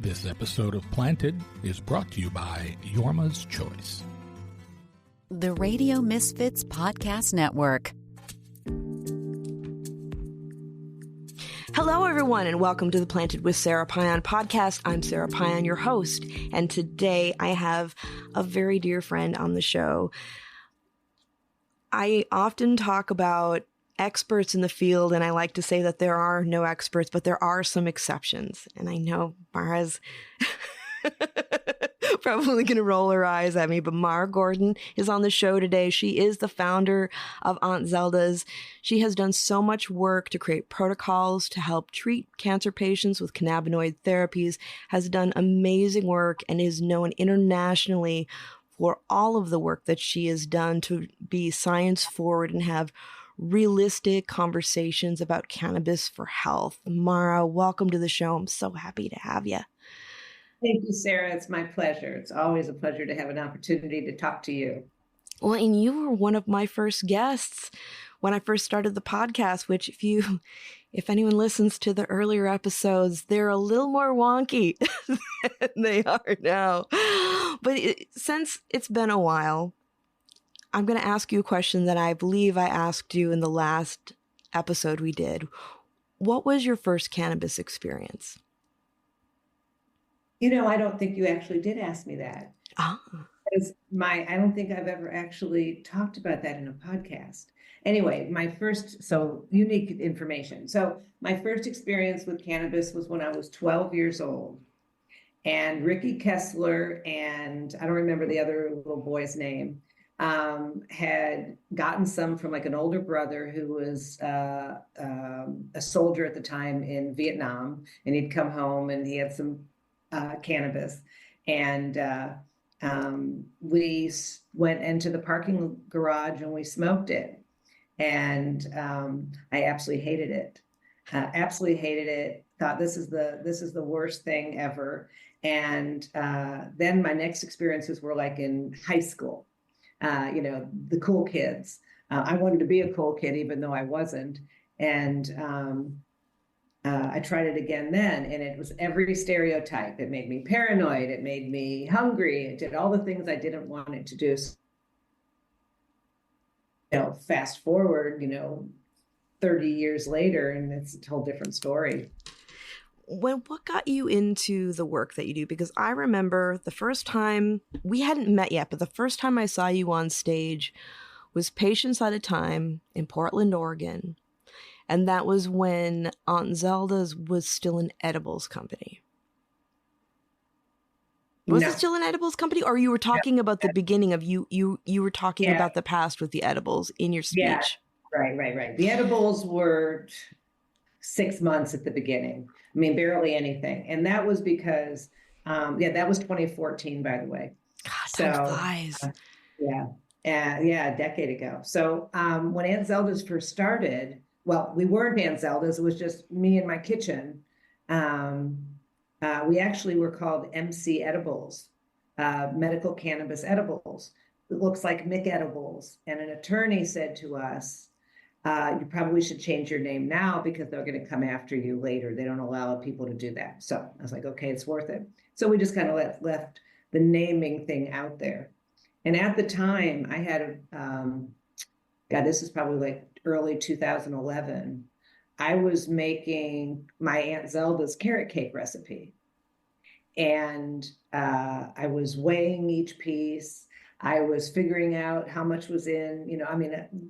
This episode of Planted is brought to you by Yorma's Choice. The Radio Misfits Podcast Network. Hello, everyone, and welcome to the Planted with Sara Payan podcast. I'm Sara Payan, your host, and today I have a very dear friend on the show. I often talk about experts in the field, and I like to say that there are no experts, but there are some exceptions. And I know Mara's probably going to roll her eyes at me, but Mara Gordon is on the show today. She is the founder of Aunt Zelda's. She has done so much work to create protocols to help treat cancer patients with cannabinoid therapies, has done amazing work, and is known internationally for all of the work that she has done to be science forward and have realistic conversations about cannabis for health. Mara, welcome to the show. I'm so happy to have you. Thank you, Sara. It's my pleasure. It's always a pleasure to have an opportunity to talk to you. Well, and you were one of my first guests when I first started the podcast, which if anyone listens to the earlier episodes, they're a little more wonky than they are now. But since it's been a while, I'm going to ask you a question that I believe I asked you in the last episode we did. What was your first cannabis experience? You know, I don't think you actually did ask me that. Because I don't think I've ever actually talked about that in a podcast. Anyway, unique information. So my first experience with cannabis was when I was 12 years old. And Ricky Kessler and I don't remember the other little boy's name, had gotten some from like an older brother who was a soldier at the time in Vietnam, and he'd come home and he had some cannabis, and we went into the parking garage and we smoked it, and I absolutely hated it. Thought this is the worst thing ever. And then my next experiences were like in high school. The cool kids. I wanted to be a cool kid, even though I wasn't. And I tried it again then, and it was every stereotype. It made me paranoid. It made me hungry. It did all the things I didn't want it to do. So, fast forward, 30 years later, and it's a whole different story. What got you into the work that you do? Because I remember the first time, we hadn't met yet, but the first time I saw you on stage was Patients at a Time in Portland, Oregon. And that was when Aunt Zelda's was still an edibles company. Was it still an edibles company? Or you were talking about the beginning of you were talking about the past with the edibles in your speech? Yeah. Right. The edibles were 6 months at the beginning. I mean, barely anything. And that was because, that was 2014, by the way. God, time flies. A decade ago. So when Aunt Zelda's first started, well, we weren't Aunt Zelda's. It was just me in my kitchen. We actually were called MC Edibles, medical cannabis edibles. It looks like Mick Edibles. And an attorney said to us, you probably should change your name now because they're going to come after you later. They don't allow people to do that. So I was like, okay, it's worth it. So we just kind of left the naming thing out there. And at the time I had, this is probably like early 2011. I was making my Aunt Zelda's carrot cake recipe. And I was weighing each piece. I was figuring out how much was in,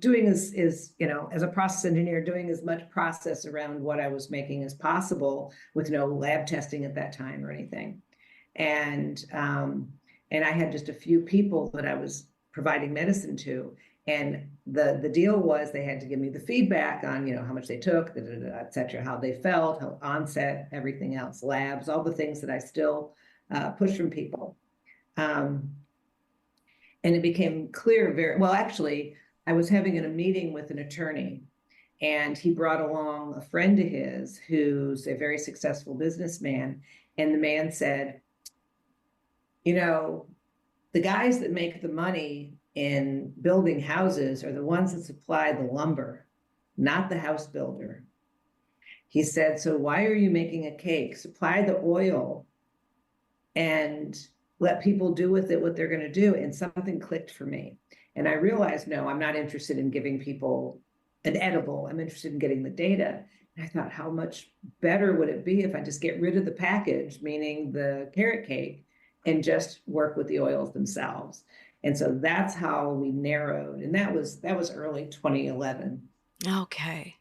doing is as a process engineer, doing as much process around what I was making as possible with no lab testing at that time or anything. And I had just a few people that I was providing medicine to. And the deal was they had to give me the feedback on, how much they took, et cetera, how they felt, how onset, everything else, labs, all the things that I still push from people. And it became clear actually, I was having a meeting with an attorney, and he brought along a friend of his who's a very successful businessman. And the man said, the guys that make the money in building houses are the ones that supply the lumber, not the house builder. He said, so why are you making a cake? Supply the oil and let people do with it what they're going to do. And something clicked for me. And I realized, no, I'm not interested in giving people an edible. I'm interested in getting the data. And I thought, how much better would it be if I just get rid of the package, meaning the carrot cake, and just work with the oils themselves? And so that's how we narrowed. And that was early 2011. Okay.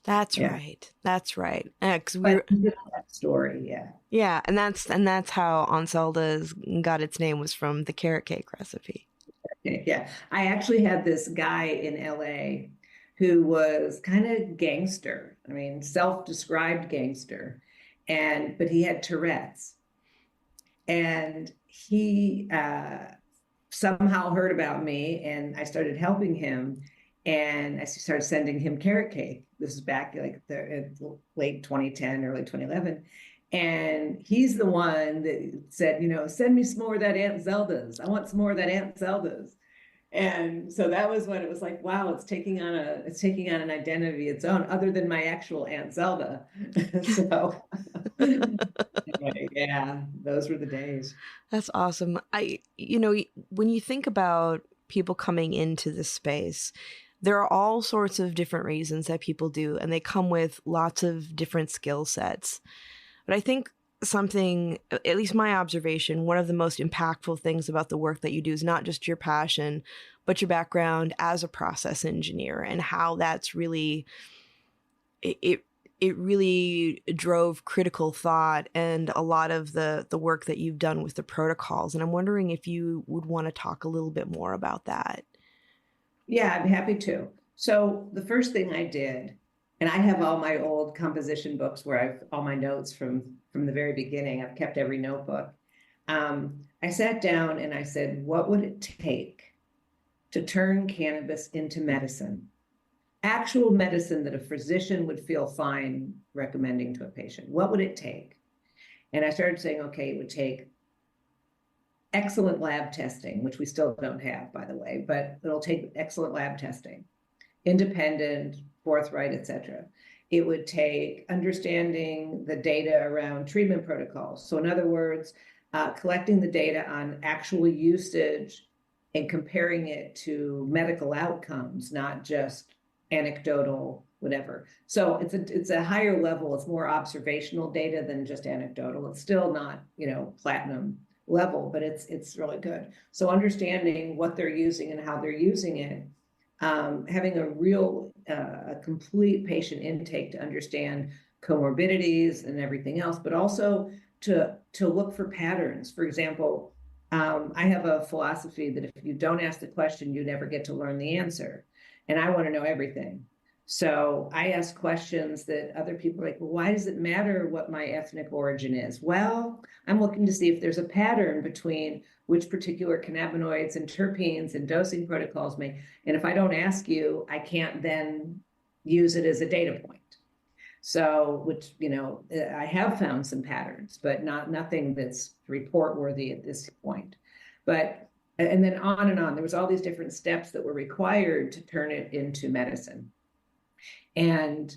That's Yeah. right. That's right. 'Cause But that story, yeah. yeah, and that's how Aunt Zelda's got its name, was from the carrot cake recipe. Yeah. I actually had this guy in LA who was kind of gangster. I mean, self-described gangster. But he had Tourette's. And he somehow heard about me, and I started helping him. And I started sending him carrot cake. This is back like the late 2010, early 2011. And he's the one that said, send me some more of that Aunt Zelda's. I want some more of that Aunt Zelda's. And so that was when it was like, wow, it's taking on an identity of its own, other than my actual Aunt Zelda. So anyway, yeah, those were the days. That's awesome. When you think about people coming into this space, there are all sorts of different reasons that people do, and they come with lots of different skill sets. But I think something, at least my observation, one of the most impactful things about the work that you do is not just your passion, but your background as a process engineer, and how that's really, it really drove critical thought and a lot of the work that you've done with the protocols. And I'm wondering if you would want to talk a little bit more about that. Yeah, I'm happy to. So the first thing I did, and I have all my old composition books where I've all my notes from the very beginning. I've kept every notebook. I sat down and I said, what would it take to turn cannabis into medicine? Actual medicine that a physician would feel fine recommending to a patient. What would it take? And I started saying, okay, it would take excellent lab testing, which we still don't have, by the way, but it'll take excellent lab testing, independent, forthright, etc. It would take understanding the data around treatment protocols. So in other words, collecting the data on actual usage and comparing it to medical outcomes, not just anecdotal, whatever. So it's a higher level. It's more observational data than just anecdotal. It's still not, platinum level, but it's really good. So understanding what they're using and how they're using it, having a complete patient intake to understand comorbidities and everything else, but also to look for patterns. For example, I have a philosophy that if you don't ask the question, you never get to learn the answer. And I want to know everything. So I ask questions that other people are like, well, why does it matter what my ethnic origin is? Well, I'm looking to see if there's a pattern between which particular cannabinoids and terpenes and dosing protocols may. And if I don't ask you, I can't then use it as a data point. So, which, I have found some patterns, but nothing that's report worthy at this point. And then on and on, there was all these different steps that were required to turn it into medicine. And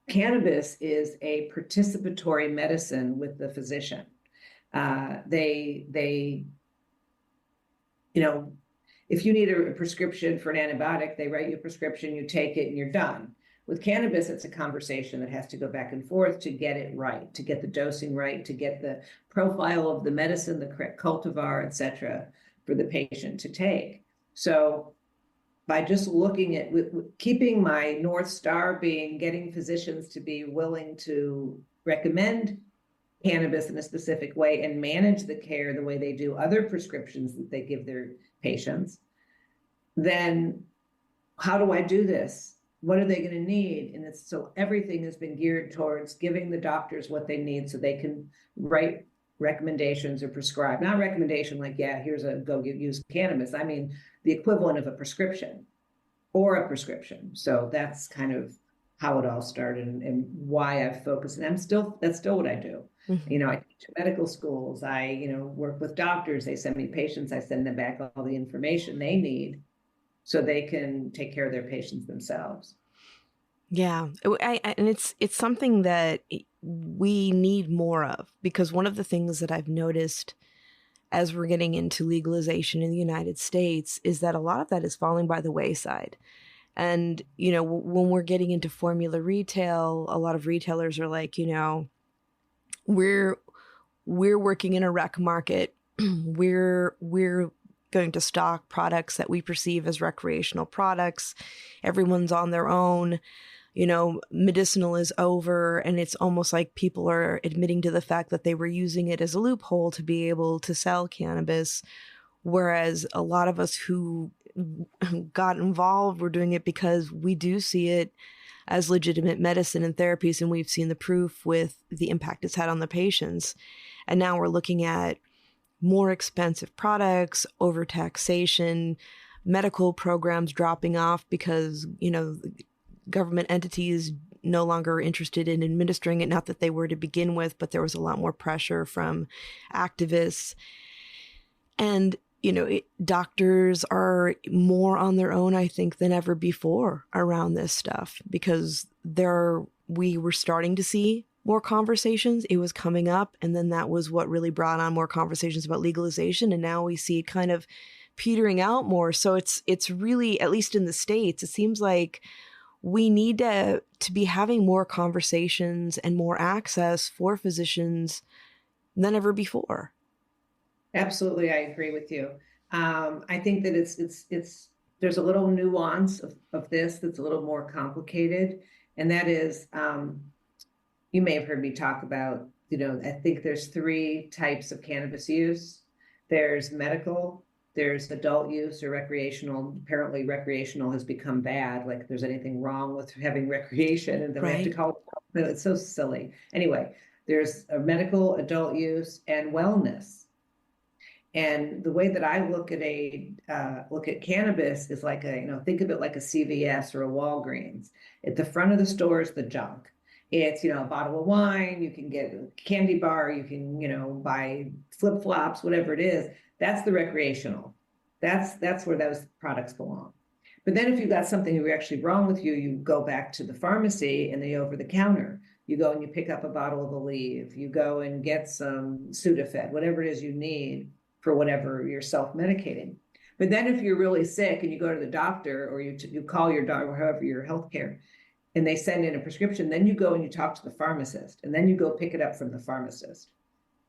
cannabis is a participatory medicine with the physician. They if you need a prescription for an antibiotic, they write you a prescription, you take it, and you're done. With cannabis, it's a conversation that has to go back and forth to get it right, to get the dosing right, to get the profile of the medicine, the correct cultivar, et cetera, for the patient to take. So by just looking at, keeping my North Star being getting physicians to be willing to recommend cannabis in a specific way and manage the care the way they do other prescriptions that they give their patients, then how do I do this? What are they going to need? And so everything has been geared towards giving the doctors what they need so they can write recommendations or prescribe. Not recommendation like, yeah, here's use cannabis. I mean, the equivalent of a prescription or a prescription. So that's kind of how it all started and why I've focused. And that's still what I do. Mm-hmm. I teach medical schools. I, work with doctors. They send me patients. I send them back all the information they need so they can take care of their patients themselves. Yeah. And it's something that we need more of, because one of the things that I've noticed as we're getting into legalization in the United States is that a lot of that is falling by the wayside. And, when we're getting into formula retail, a lot of retailers are like, we're working in a rec market. we're going to stock products that we perceive as recreational products. Everyone's on their own. Medicinal is over, and it's almost like people are admitting to the fact that they were using it as a loophole to be able to sell cannabis. Whereas a lot of us who got involved were doing it because we do see it as legitimate medicine and therapies, and we've seen the proof with the impact it's had on the patients. And now we're looking at more expensive products, overtaxation, medical programs dropping off because, government entities no longer interested in administering it. Not that they were to begin with, but there was a lot more pressure from activists. And, doctors are more on their own, I think, than ever before around this stuff, because we were starting to see more conversations. It was coming up, and then that was what really brought on more conversations about legalization. And now we see it kind of petering out more. So it's really, at least in the States, it seems like we need to be having more conversations and more access for physicians than ever before. Absolutely, I agree with you. I think that it's there's a little nuance of this that's a little more complicated, and that is, you may have heard me talk about, I think there's 3 types of cannabis use. There's medical, there's adult use, or recreational. Apparently recreational has become bad, like if there's anything wrong with having recreation, and then we have to call it, it's so silly. Anyway, there's a medical, adult use, and wellness. And the way that I look at cannabis is like think of it like a CVS or a Walgreens. At the front of the store is the junk. It's, a bottle of wine, you can get a candy bar, you can, buy flip-flops, whatever it is. That's the recreational. That's where those products belong. But then if you've got something actually wrong with you, you go back to the pharmacy and the over-the-counter. You go and you pick up a bottle of Aleve. You go and get some Sudafed, whatever it is you need for whatever you're self-medicating. But then if you're really sick and you go to the doctor, or you call your doctor, or however your healthcare, and they send in a prescription, then you go and you talk to the pharmacist, and then you go pick it up from the pharmacist.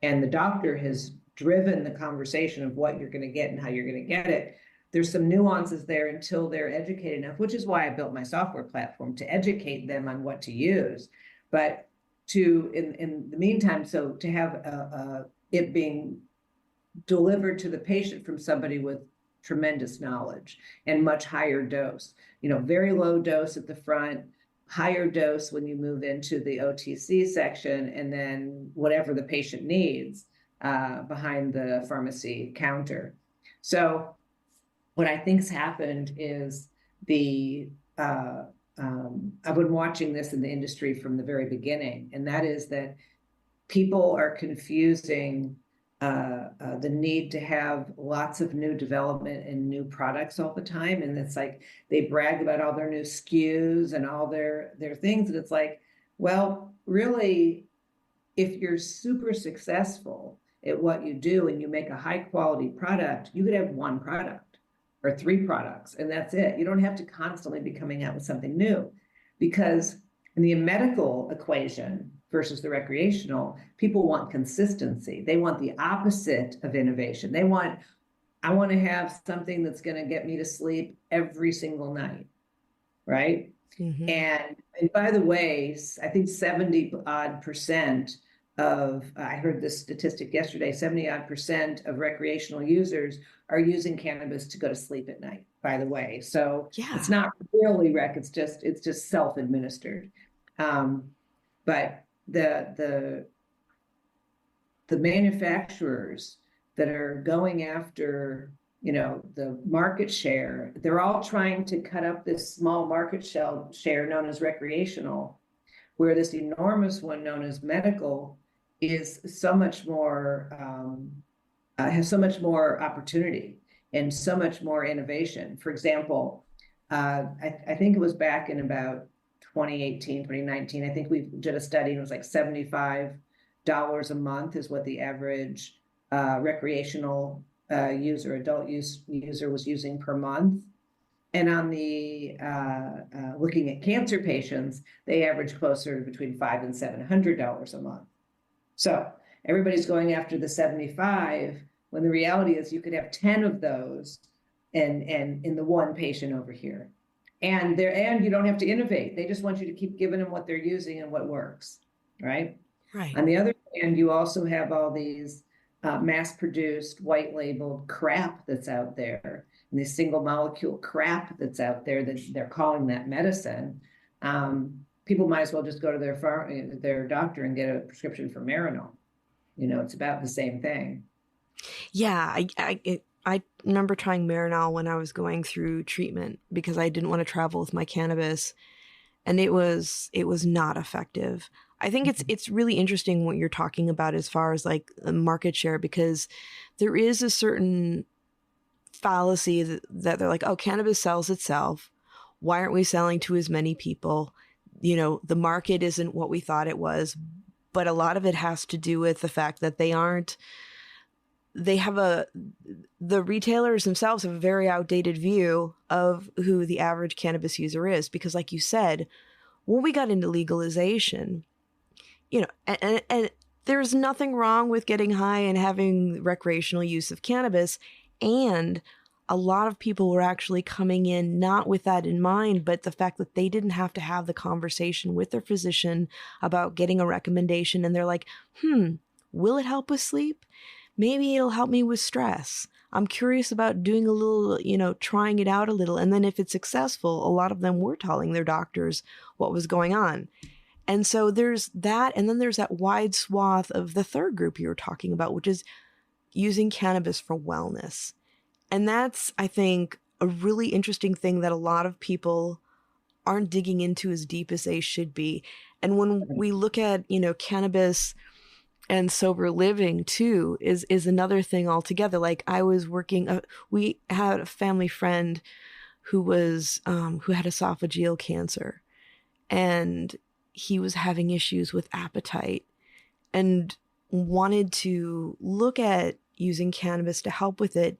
And the doctor has driven the conversation of what you're going to get and how you're going to get it. There's some nuances there until they're educated enough, which is why I built my software platform, to educate them on what to use. But in the meantime, so to have it being delivered to the patient from somebody with tremendous knowledge and much higher dose, very low dose at the front, higher dose when you move into the OTC section, and then whatever the patient needs behind the pharmacy counter. So what I think's happened is I've been watching this in the industry from the very beginning, and that is that people are confusing the need to have lots of new development and new products all the time. And it's like they brag about all their new SKUs and all their things. And it's like, well, really, if you're super successful at what you do and you make a high quality product, you could have 1 product or 3 products, and that's it. You don't have to constantly be coming out with something new, because in the medical equation versus the recreational, people want consistency. They want the opposite of innovation. I want to have something that's going to get me to sleep every single night, right? Mm-hmm. And by the way, I think 70% of, I heard this statistic yesterday, 70% of recreational users are using cannabis to go to sleep at night, by the way. So It's not really rec, it's just self-administered. But the manufacturers that are going after, the market share, they're all trying to cut up this small market share known as recreational, where this enormous one known as medical is so much more, has so much more opportunity and so much more innovation. For example, I think it was back in about 2018, 2019. I think we did a study and it was like $75 a month is what the average recreational user, adult user was using per month. And on the looking at cancer patients, they average closer to between $500 and $700 a month. So everybody's going after the 75, when the reality is you could have 10 of those and in the one patient over here. And you don't have to innovate. They just want you to keep giving them what they're using and what works, right? Right. On the other hand, you also have all these mass-produced, white-labeled crap that's out there, and this single molecule crap that's out there that they're calling that medicine. People might as well just go to their doctor and get a prescription for Marinol. It's about the same thing. Yeah, I remember trying Marinol when I was going through treatment because I didn't want to travel with my cannabis, and it was not effective. I think it's really interesting what you're talking about as far as like market share, because there is a certain fallacy that they're like, oh, cannabis sells itself. Why aren't we selling to as many people? The market isn't what we thought it was. But a lot of it has to do with the fact that the retailers themselves have a very outdated view of who the average cannabis user is. Because like you said, when we got into legalization, and there's nothing wrong with getting high and having recreational use of cannabis. And a lot of people were actually coming in not with that in mind, but the fact that they didn't have to have the conversation with their physician about getting a recommendation. And they're like, will it help with sleep? Maybe it'll help me with stress. I'm curious about doing a little, trying it out a little. And then if it's successful, a lot of them were telling their doctors what was going on. And so there's that. And then there's that wide swath of the third group you were talking about, which is using cannabis for wellness. And that's, I think, a really interesting thing that a lot of people aren't digging into as deep as they should be. And when we look at, cannabis and sober living too, is another thing altogether. Like I was working, we had a family friend who had esophageal cancer, and he was having issues with appetite and wanted to look at using cannabis to help with it.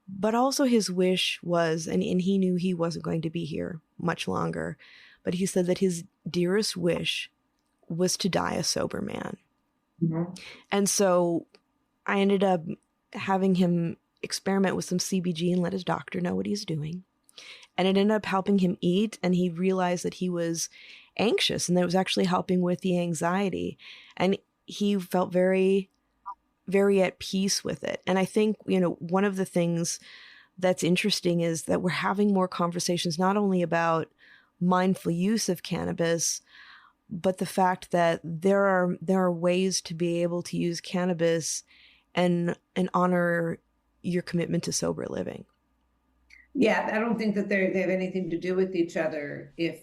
But also his wish was, and he knew he wasn't going to be here much longer, but he said that his dearest wish was to die a sober man. Mm-hmm. And so I ended up having him experiment with some CBG and let his doctor know what he's doing. And it ended up helping him eat, and he realized that he was anxious, and that it was actually helping with the anxiety. And he felt very, very at peace with it. And I think, one of the things that's interesting is that we're having more conversations, not only about mindful use of cannabis, but the fact that there are ways to be able to use cannabis and honor your commitment to sober living. Yeah, I don't think that they have anything to do with each other if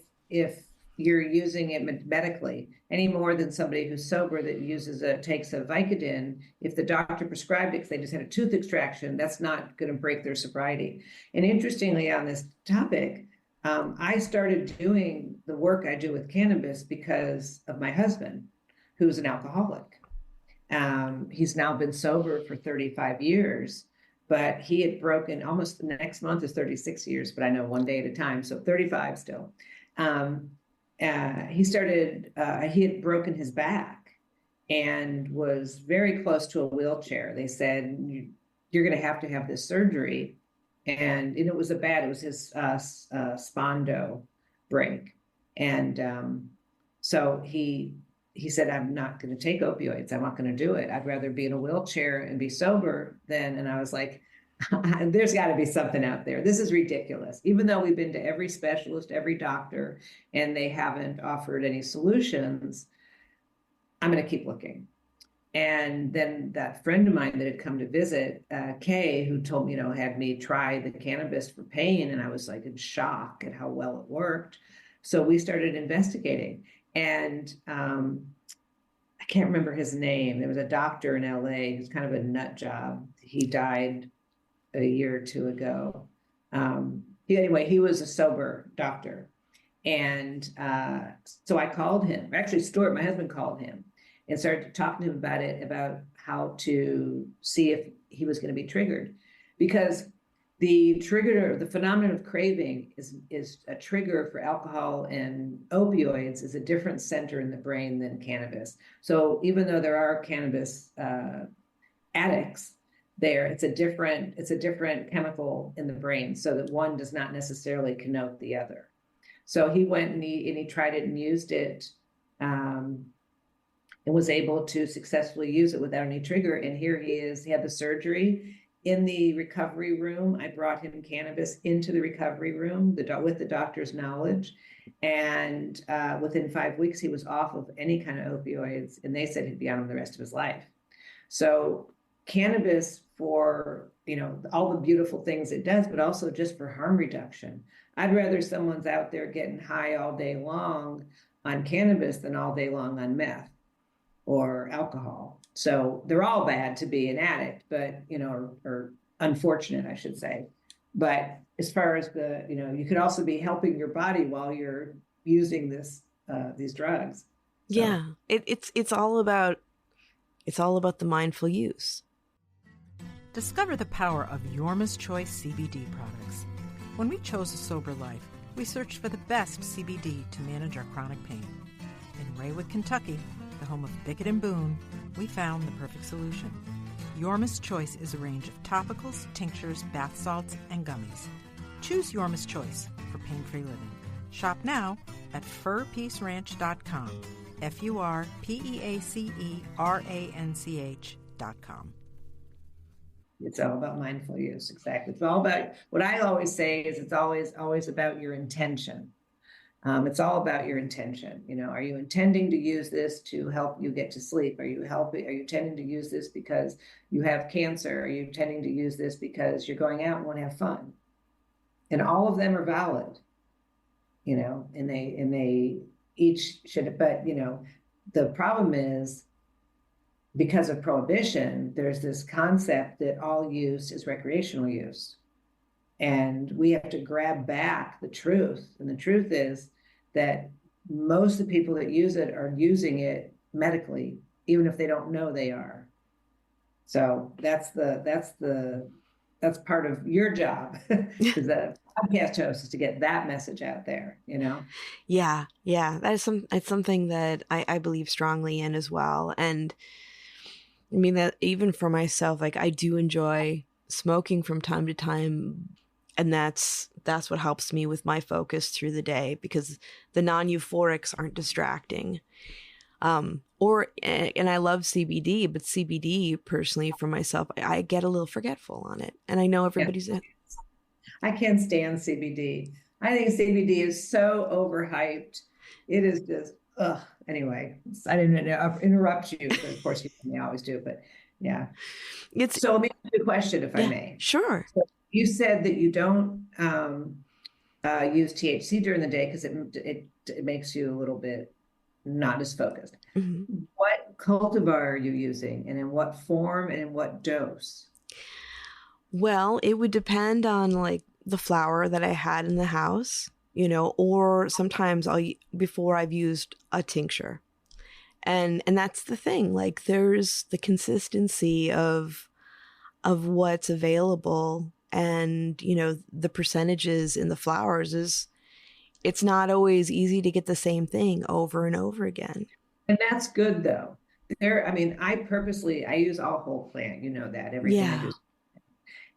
you're using it medically any more than somebody who's sober that takes a Vicodin. If the doctor prescribed it because they just had a tooth extraction, that's not going to break their sobriety. And interestingly, on this topic, I started doing the work I do with cannabis because of my husband, who's an alcoholic. He's now been sober for 35 years, but he had broken, almost the next month is 36 years, but I know one day at a time, so 35 still. He had broken his back and was very close to a wheelchair. They said, you're going to have this surgery. And it was his spondo break. And so he said, I'm not going to take opioids. I'm not going to do it. I'd rather be in a wheelchair and be sober than, and I was like, there's got to be something out there. This is ridiculous. Even though we've been to every specialist, every doctor, and they haven't offered any solutions, I'm going to keep looking. And then that friend of mine that had come to visit, Kay, who told me, had me try the cannabis for pain. And I was like in shock at how well it worked. So we started investigating. And I can't remember his name. There was a doctor in LA who's kind of a nut job. He died a year or two ago. He was a sober doctor. And so I called him. Actually, Stuart, my husband, called him and started talking to him about it, about how to see if he was going to be triggered. Because the phenomenon of craving is a trigger for alcohol and opioids is a different center in the brain than cannabis. So even though there are cannabis addicts there, it's a different chemical in the brain, so that one does not necessarily connote the other. So he went and he tried it and used it, and was able to successfully use it without any trigger. And here he is. He had the surgery in the recovery room. I brought him cannabis into the recovery room with the doctor's knowledge. And within 5 weeks, he was off of any kind of opioids, and they said he'd be on them the rest of his life. So cannabis, for all the beautiful things it does, but also just for harm reduction. I'd rather someone's out there getting high all day long on cannabis than all day long on meth or alcohol. So they're all bad to be an addict, but or unfortunate, I should say. But as far as you could also be helping your body while you're using these drugs. So. Yeah, it's all about the mindful use. Discover the power of Yorma's Choice CBD products. When we chose a sober life, we searched for the best CBD to manage our chronic pain. In Raywood, Kentucky, the home of Bickett and Boone, we found the perfect solution. Yorma's Choice is a range of topicals, tinctures, bath salts, and gummies. Choose Yorma's Choice for pain-free living. Shop now at furpeaceranch.com. FURPEACERANCH.com. It's all about mindful use. Exactly. It's all about, what I always say is, it's always about your intention. It's all about your intention. Are you intending to use this to help you get to sleep? Are you intending to use this because you have cancer? Are you intending to use this because you're going out and want to have fun? And all of them are valid, and they each should, but the problem is, because of prohibition, there's this concept that all use is recreational use. And we have to grab back the truth. And the truth is that most of the people that use it are using it medically, even if they don't know they are. So that's part of your job as a podcast host, is to get that message out there, Yeah. It's something that I believe strongly in as well. And I mean, that even for myself, like, I do enjoy smoking from time to time, and that's what helps me with my focus through the day, because the non-euphorics aren't distracting. And I love CBD, but CBD personally for myself, I get a little forgetful on it, and I know everybody's. Yeah. I can't stand CBD. I think CBD is so overhyped. It is just. Anyway, I didn't interrupt you, but of course you always do. But yeah, so let me ask you a question, if I may. Sure. So you said that you don't use THC during the day because it makes you a little bit not as focused. Mm-hmm. What cultivar are you using, and in what form, and in what dose? Well, it would depend on like the flower that I had in the house. Or sometimes before I've used a tincture. And that's the thing, like, there's the consistency of what's available, and, the percentages in the flowers it's not always easy to get the same thing over and over again. And that's good though. I use all whole plant, that everything I do.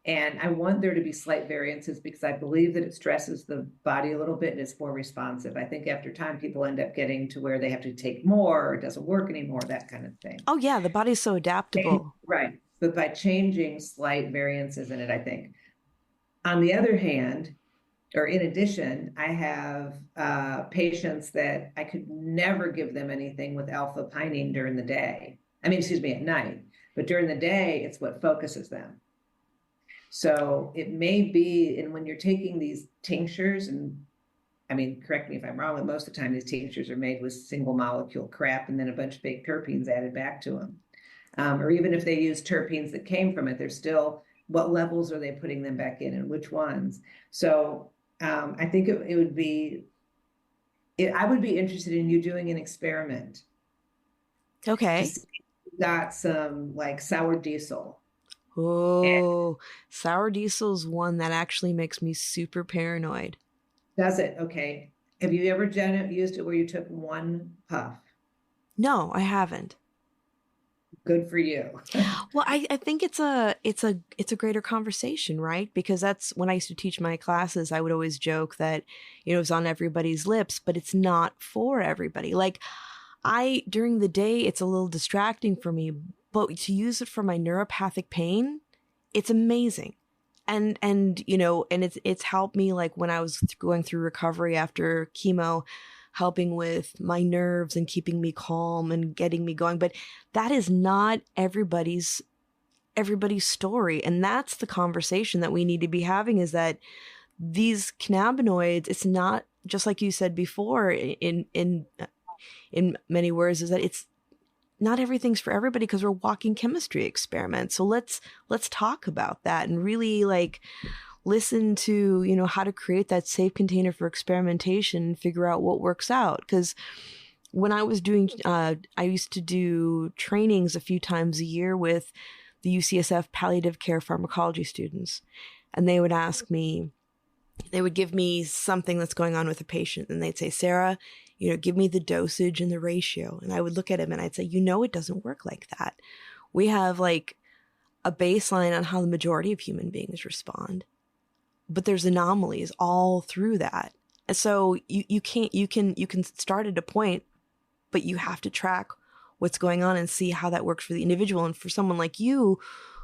And I want there to be slight variances, because I believe that it stresses the body a little bit and it's more responsive. I think after time, people end up getting to where they have to take more, or it doesn't work anymore, that kind of thing. Oh yeah, the body's so adaptable. Right. But by changing slight variances in it, I think. On the other hand, or in addition, I have patients that I could never give them anything with alpha-pinene during the day. At night. But during the day, it's what focuses them. So it may be, and when you're taking these tinctures, and correct me if I'm wrong, but most of the time these tinctures are made with single molecule crap and then a bunch of fake terpenes added back to them. Or even if they use terpenes that came from it, they're still, what levels are they putting them back in, and which ones? So I think it would be I would be interested in you doing an experiment to Okay. see if you got some like sour diesel. Oh, sour diesel's one that actually makes me super paranoid. Does it? Okay. Have you ever used it where you took one puff? No, I haven't. Good for you. Well, I think it's a greater conversation, right? Because that's when I used to teach my classes, I would always joke that, it was on everybody's lips, but it's not for everybody. Like during the day, it's a little distracting for me, but to use it for my neuropathic pain, it's amazing. And it's helped me, like when I was going through recovery after chemo, helping with my nerves and keeping me calm and getting me going. But that is not everybody's story. And that's the conversation that we need to be having, is that these cannabinoids, it's not just like you said before in many words, is that it's not everything's for everybody because we're walking chemistry experiments. So let's talk about that and really like listen to, how to create that safe container for experimentation and figure out what works out. Because when I was doing, I used to do trainings a few times a year with the UCSF palliative care pharmacology students. And they would ask me, they would give me something that's going on with a patient. And they'd say, Sara, give me the dosage and the ratio. And I would look at him and I'd say, it doesn't work like that. We have like a baseline on how the majority of human beings respond, but there's anomalies all through that. And so you can start at a point, but you have to track what's going on and see how that works for the individual. And for someone like you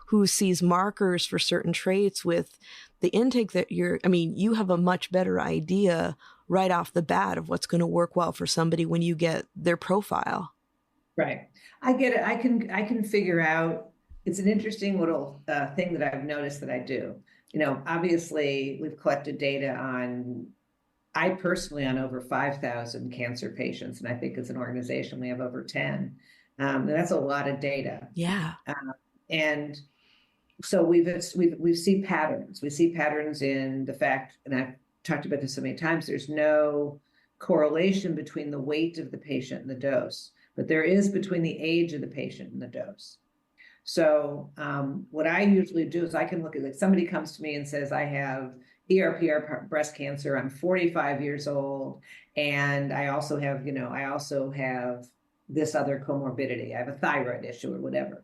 who sees markers for certain traits with the intake that you have a much better idea right off the bat of what's going to work well for somebody when you get their profile. Right. I get it. I can figure out, it's an interesting little thing that I've noticed that I do. Obviously we've collected data on, I personally on over 5,000 cancer patients, and I think as an organization we have over 10. And that's a lot of data. Yeah. And so we see patterns. We see patterns in the fact, and I've talked about this so many times, there's no correlation between the weight of the patient and the dose, but there is between the age of the patient and the dose. So what I usually do is I can look at, like, somebody comes to me and says, I have ER/PR breast cancer. I'm 45 years old. And I also have this other comorbidity. I have a thyroid issue or whatever.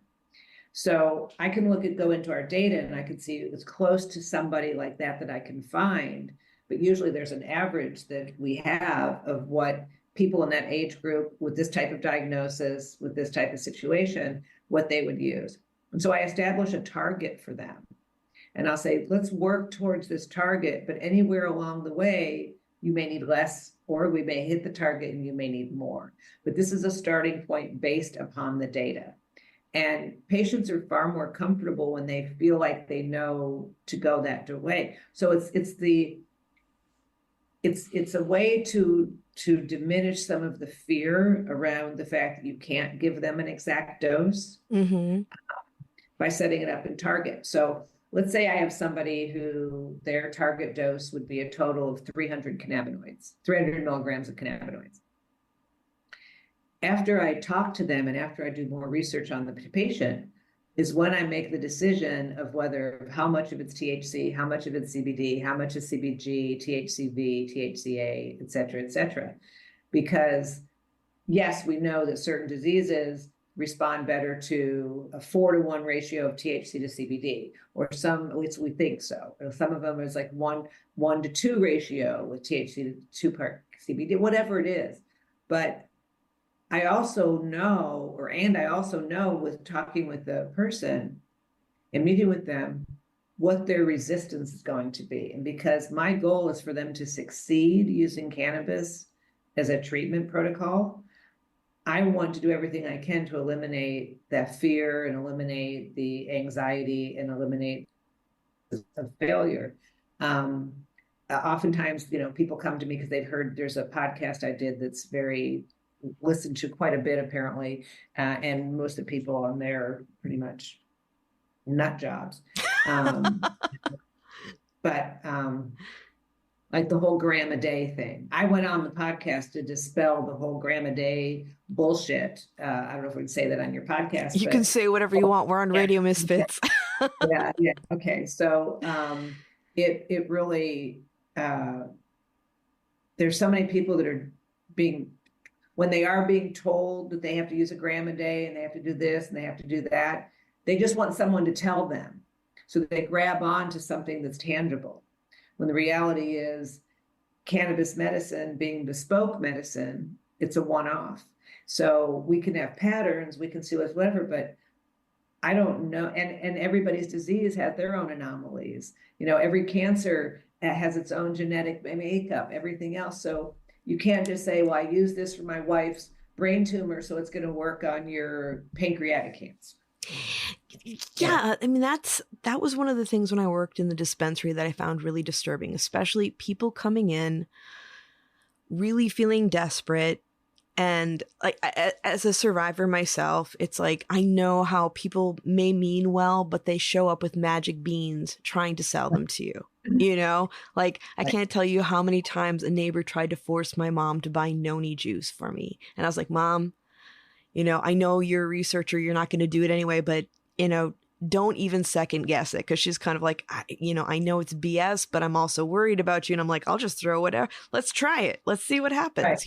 So I can go into our data and I can see it's close to somebody like that I can find. But usually there's an average that we have of what people in that age group with this type of diagnosis, with this type of situation, what they would use. And so I establish a target for them. And I'll say, let's work towards this target, but anywhere along the way, you may need less, or we may hit the target and you may need more. But this is a starting point based upon the data. And patients are far more comfortable when they feel like they know to go that way. So it's a way to diminish some of the fear around the fact that you can't give them an exact dose by setting it up in target. So let's say I have somebody who their target dose would be a total of 300 milligrams of cannabinoids. After I talk to them and after I do more research on the patient is when I make the decision of how much of it's THC, how much of it's CBD, how much is CBG, THCV, THCA, et cetera, because yes, we know that certain diseases respond better to a 4-to-1 ratio of THC to CBD, or some, at least we think so. Some of them is like 1-to-2 ratio with THC to 2-part CBD, whatever it is. But I also know with talking with the person and meeting with them, what their resistance is going to be. And because my goal is for them to succeed using cannabis as a treatment protocol, I want to do everything I can to eliminate that fear and eliminate the anxiety and eliminate the failure. Oftentimes, people come to me because they've heard there's a podcast I did that's very listened to quite a bit apparently, and most of the people on there are pretty much nut jobs. But like the whole gram a day thing. I went on the podcast to dispel the whole gram a day bullshit. I don't know if we'd say that on your podcast. You can say whatever you want. We're on Radio Misfits. Yeah. Okay. So it really, there's so many people that are when they are being told that they have to use a gram a day and they have to do this and they have to do that, they just want someone to tell them. So they grab on to something that's tangible. When the reality is cannabis medicine being bespoke medicine, it's a one-off. So we can have patterns, we can see whatever, but I don't know. And everybody's disease has their own anomalies. Every cancer has its own genetic makeup, everything else. So you can't just say, well, I use this for my wife's brain tumor, so it's going to work on your pancreatic cancer. Yeah, I mean, that was one of the things when I worked in the dispensary that I found really disturbing, especially people coming in really feeling desperate. And like, as a survivor myself, it's like, I know how people may mean well, but they show up with magic beans trying to sell them to you. Like, I can't tell you how many times a neighbor tried to force my mom to buy noni juice for me. And I was like, Mom, I know you're a researcher, you're not going to do it anyway, but don't even second guess it. Cause she's kind of like, I know it's BS, but I'm also worried about you. And I'm like, I'll just throw whatever. Let's try it. Let's see what happens,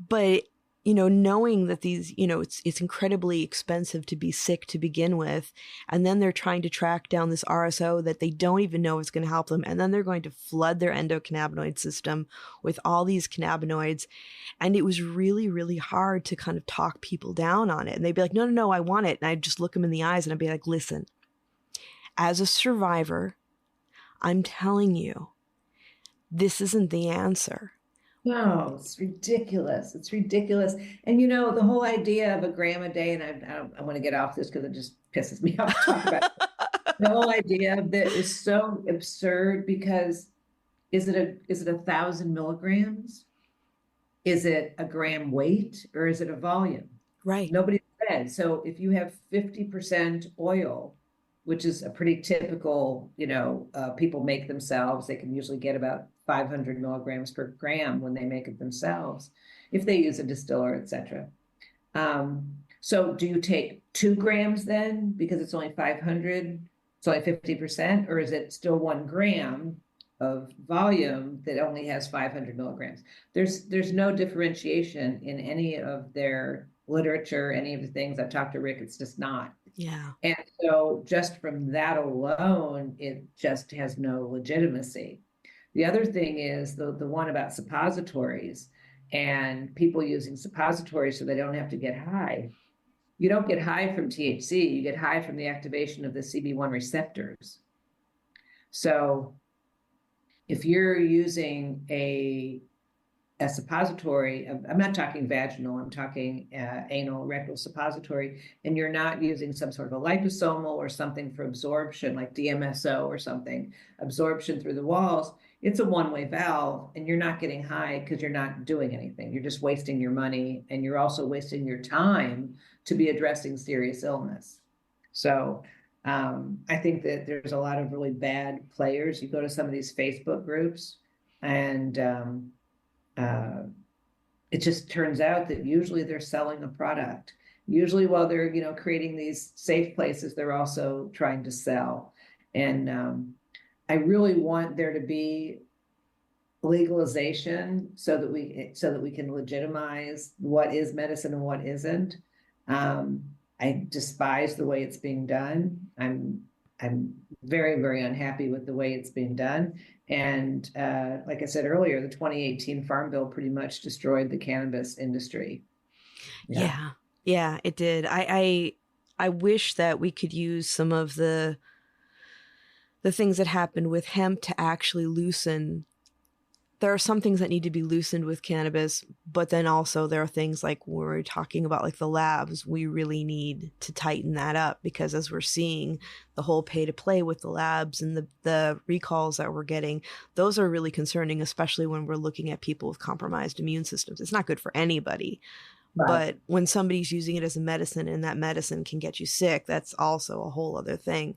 But, knowing that these, it's incredibly expensive to be sick to begin with. And then they're trying to track down this RSO that they don't even know is going to help them. And then they're going to flood their endocannabinoid system with all these cannabinoids. And it was really, really hard to kind of talk people down on it. And they'd be like, no, I want it. And I'd just look them in the eyes and I'd be like, listen, as a survivor, I'm telling you, this isn't the answer. No, it's ridiculous. It's ridiculous. And the whole idea of a gram a day, and I want to get off this because it just pisses me off to talk about it. The whole idea of that is so absurd because is it 1,000 milligrams? Is it a gram weight or is it a volume? Right. Nobody said. So if you have 50% oil, which is a pretty typical, people make themselves, they can usually get about 500 milligrams per gram when they make it themselves, if they use a distiller, etc. So do you take 2 grams then because it's only 500, it's only 50%, or is it still 1 gram of volume that only has 500 milligrams? There's no differentiation in any of their literature, any of the things. I've talked to Rick, it's just not. Yeah. And so just from that alone, it just has no legitimacy. The other thing is the one about suppositories and people using suppositories so they don't have to get high. You don't get high from THC, you get high from the activation of the CB1 receptors. So if you're using a suppository, I'm not talking vaginal, I'm talking anal, rectal suppository, and you're not using some sort of a liposomal or something for absorption like DMSO or something, absorption through the walls, it's a one-way valve and you're not getting high because you're not doing anything. You're just wasting your money and you're also wasting your time to be addressing serious illness. So I think that there's a lot of really bad players. You go to some of these Facebook groups and it just turns out that usually they're selling a product. Usually while they're, creating these safe places, they're also trying to sell. And I really want there to be legalization so that we can legitimize what is medicine and what isn't. I despise the way it's being done. I'm very, very unhappy with the way it's being done. And like I said earlier, the 2018 Farm Bill pretty much destroyed the cannabis industry. Yeah, it did. I wish that we could use some of the things that happened with hemp to actually loosen. There are some things that need to be loosened with cannabis, but then also there are things like when we're talking about like the labs, we really need to tighten that up because as we're seeing the whole pay to play with the labs and the recalls that we're getting, those are really concerning, especially when we're looking at people with compromised immune systems. It's not good for anybody. Right. But when somebody's using it as a medicine and that medicine can get you sick, that's also a whole other thing.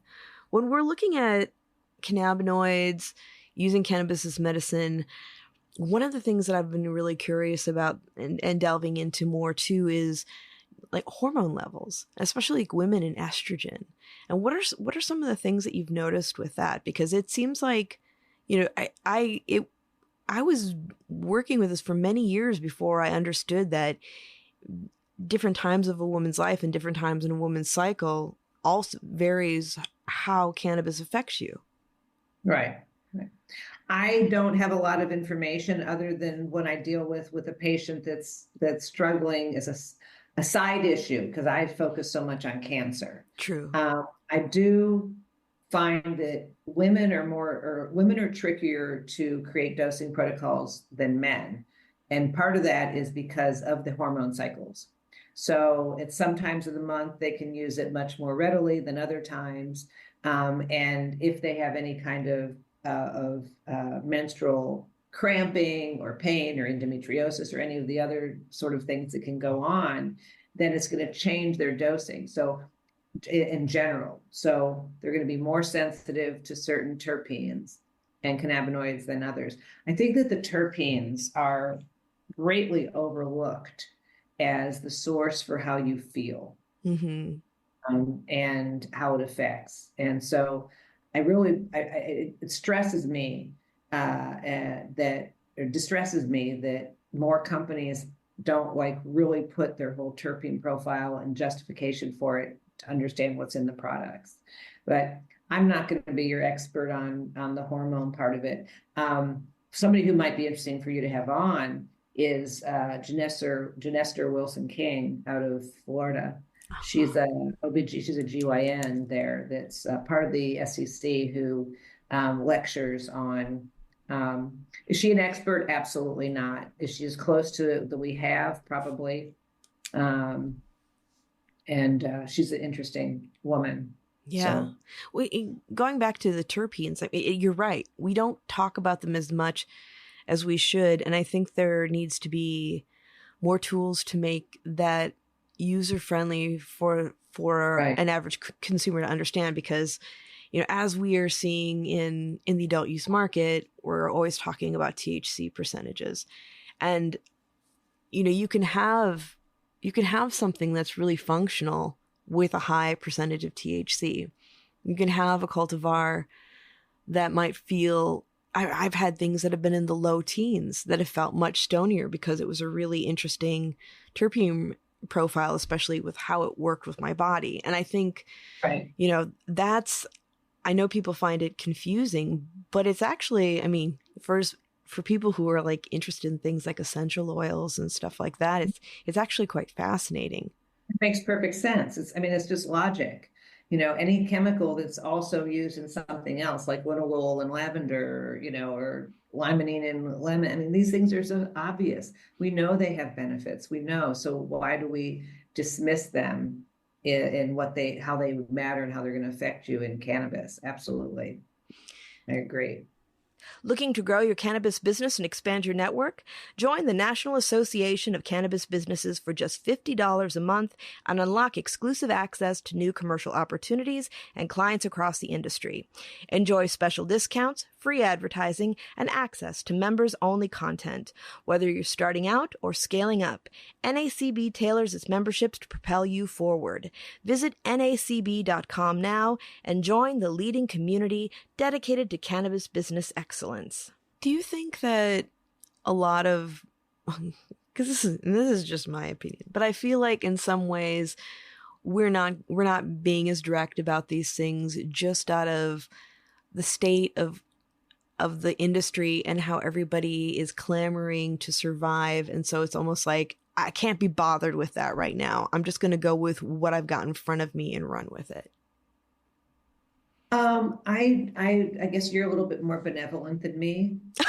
When we're looking at cannabinoids, using cannabis as medicine. One of the things that I've been really curious about and delving into more too is like hormone levels, especially like women in estrogen. And what are some of the things that you've noticed with that? Because it seems like, I was working with this for many years before I understood that different times of a woman's life and different times in a woman's cycle also varies how cannabis affects you. Right. I don't have a lot of information other than when I deal with a patient that's struggling as a side issue, because I focus so much on cancer. True. I do find that women are trickier to create dosing protocols than men. And part of that is because of the hormone cycles. So at some times of the month, they can use it much more readily than other times. And if they have any kind of menstrual cramping or pain or endometriosis or any of the other sort of things that can go on, then it's going to change their dosing. So in general, so they're going to be more sensitive to certain terpenes and cannabinoids than others. I think that the terpenes are greatly overlooked as the source for how you feel. Mm-hmm. And how it affects. And so it stresses me distresses me that more companies don't really put their whole terpene profile and justification for it to understand what's in the products. But I'm not going to be your expert on the hormone part of it. Somebody who might be interesting for you to have on is Janester Wilson King out of Florida. She's a GYN there that's part of the SEC who lectures on. Is she an expert? Absolutely not. Is she as close to it that we have? Probably. And she's an interesting woman. Yeah. So. Going back to the terpenes, you're right. We don't talk about them as much as we should. And I think there needs to be more tools to make that user-friendly for right. An average consumer to understand, because as we are seeing in the adult use market, we're always talking about THC percentages, and you can have something that's really functional with a high percentage of THC. You can have a cultivar that might feel, I've had things that have been in the low teens that have felt much stonier because it was a really interesting terpene profile, especially with how it worked with my body. And I think, right. I know people find it confusing, but it's actually, for people who are like interested in things like essential oils and stuff like that, it's actually quite fascinating. It makes perfect sense. It's just logic. Any chemical that's also used in something else, like linalool and lavender, or limonene and lemon. These things are so obvious. We know they have benefits. We know. So why do we dismiss them in how they matter and how they're going to affect you in cannabis? Absolutely. I agree. Looking to grow your cannabis business and expand your network? Join the National Association of Cannabis Businesses for just $50 a month and unlock exclusive access to new commercial opportunities and clients across the industry. Enjoy special discounts, free advertising, and access to members-only content. Whether you're starting out or scaling up, NACB tailors its memberships to propel you forward. Visit nacb.com now and join the leading community dedicated to cannabis business excellence. Do you think that a lot of, because this is just my opinion, but I feel like in some ways we're not being as direct about these things just out of the state of the industry and how everybody is clamoring to survive. And so it's almost like, I can't be bothered with that right now. I'm just going to go with what I've got in front of me and run with it. I guess you're a little bit more benevolent than me. I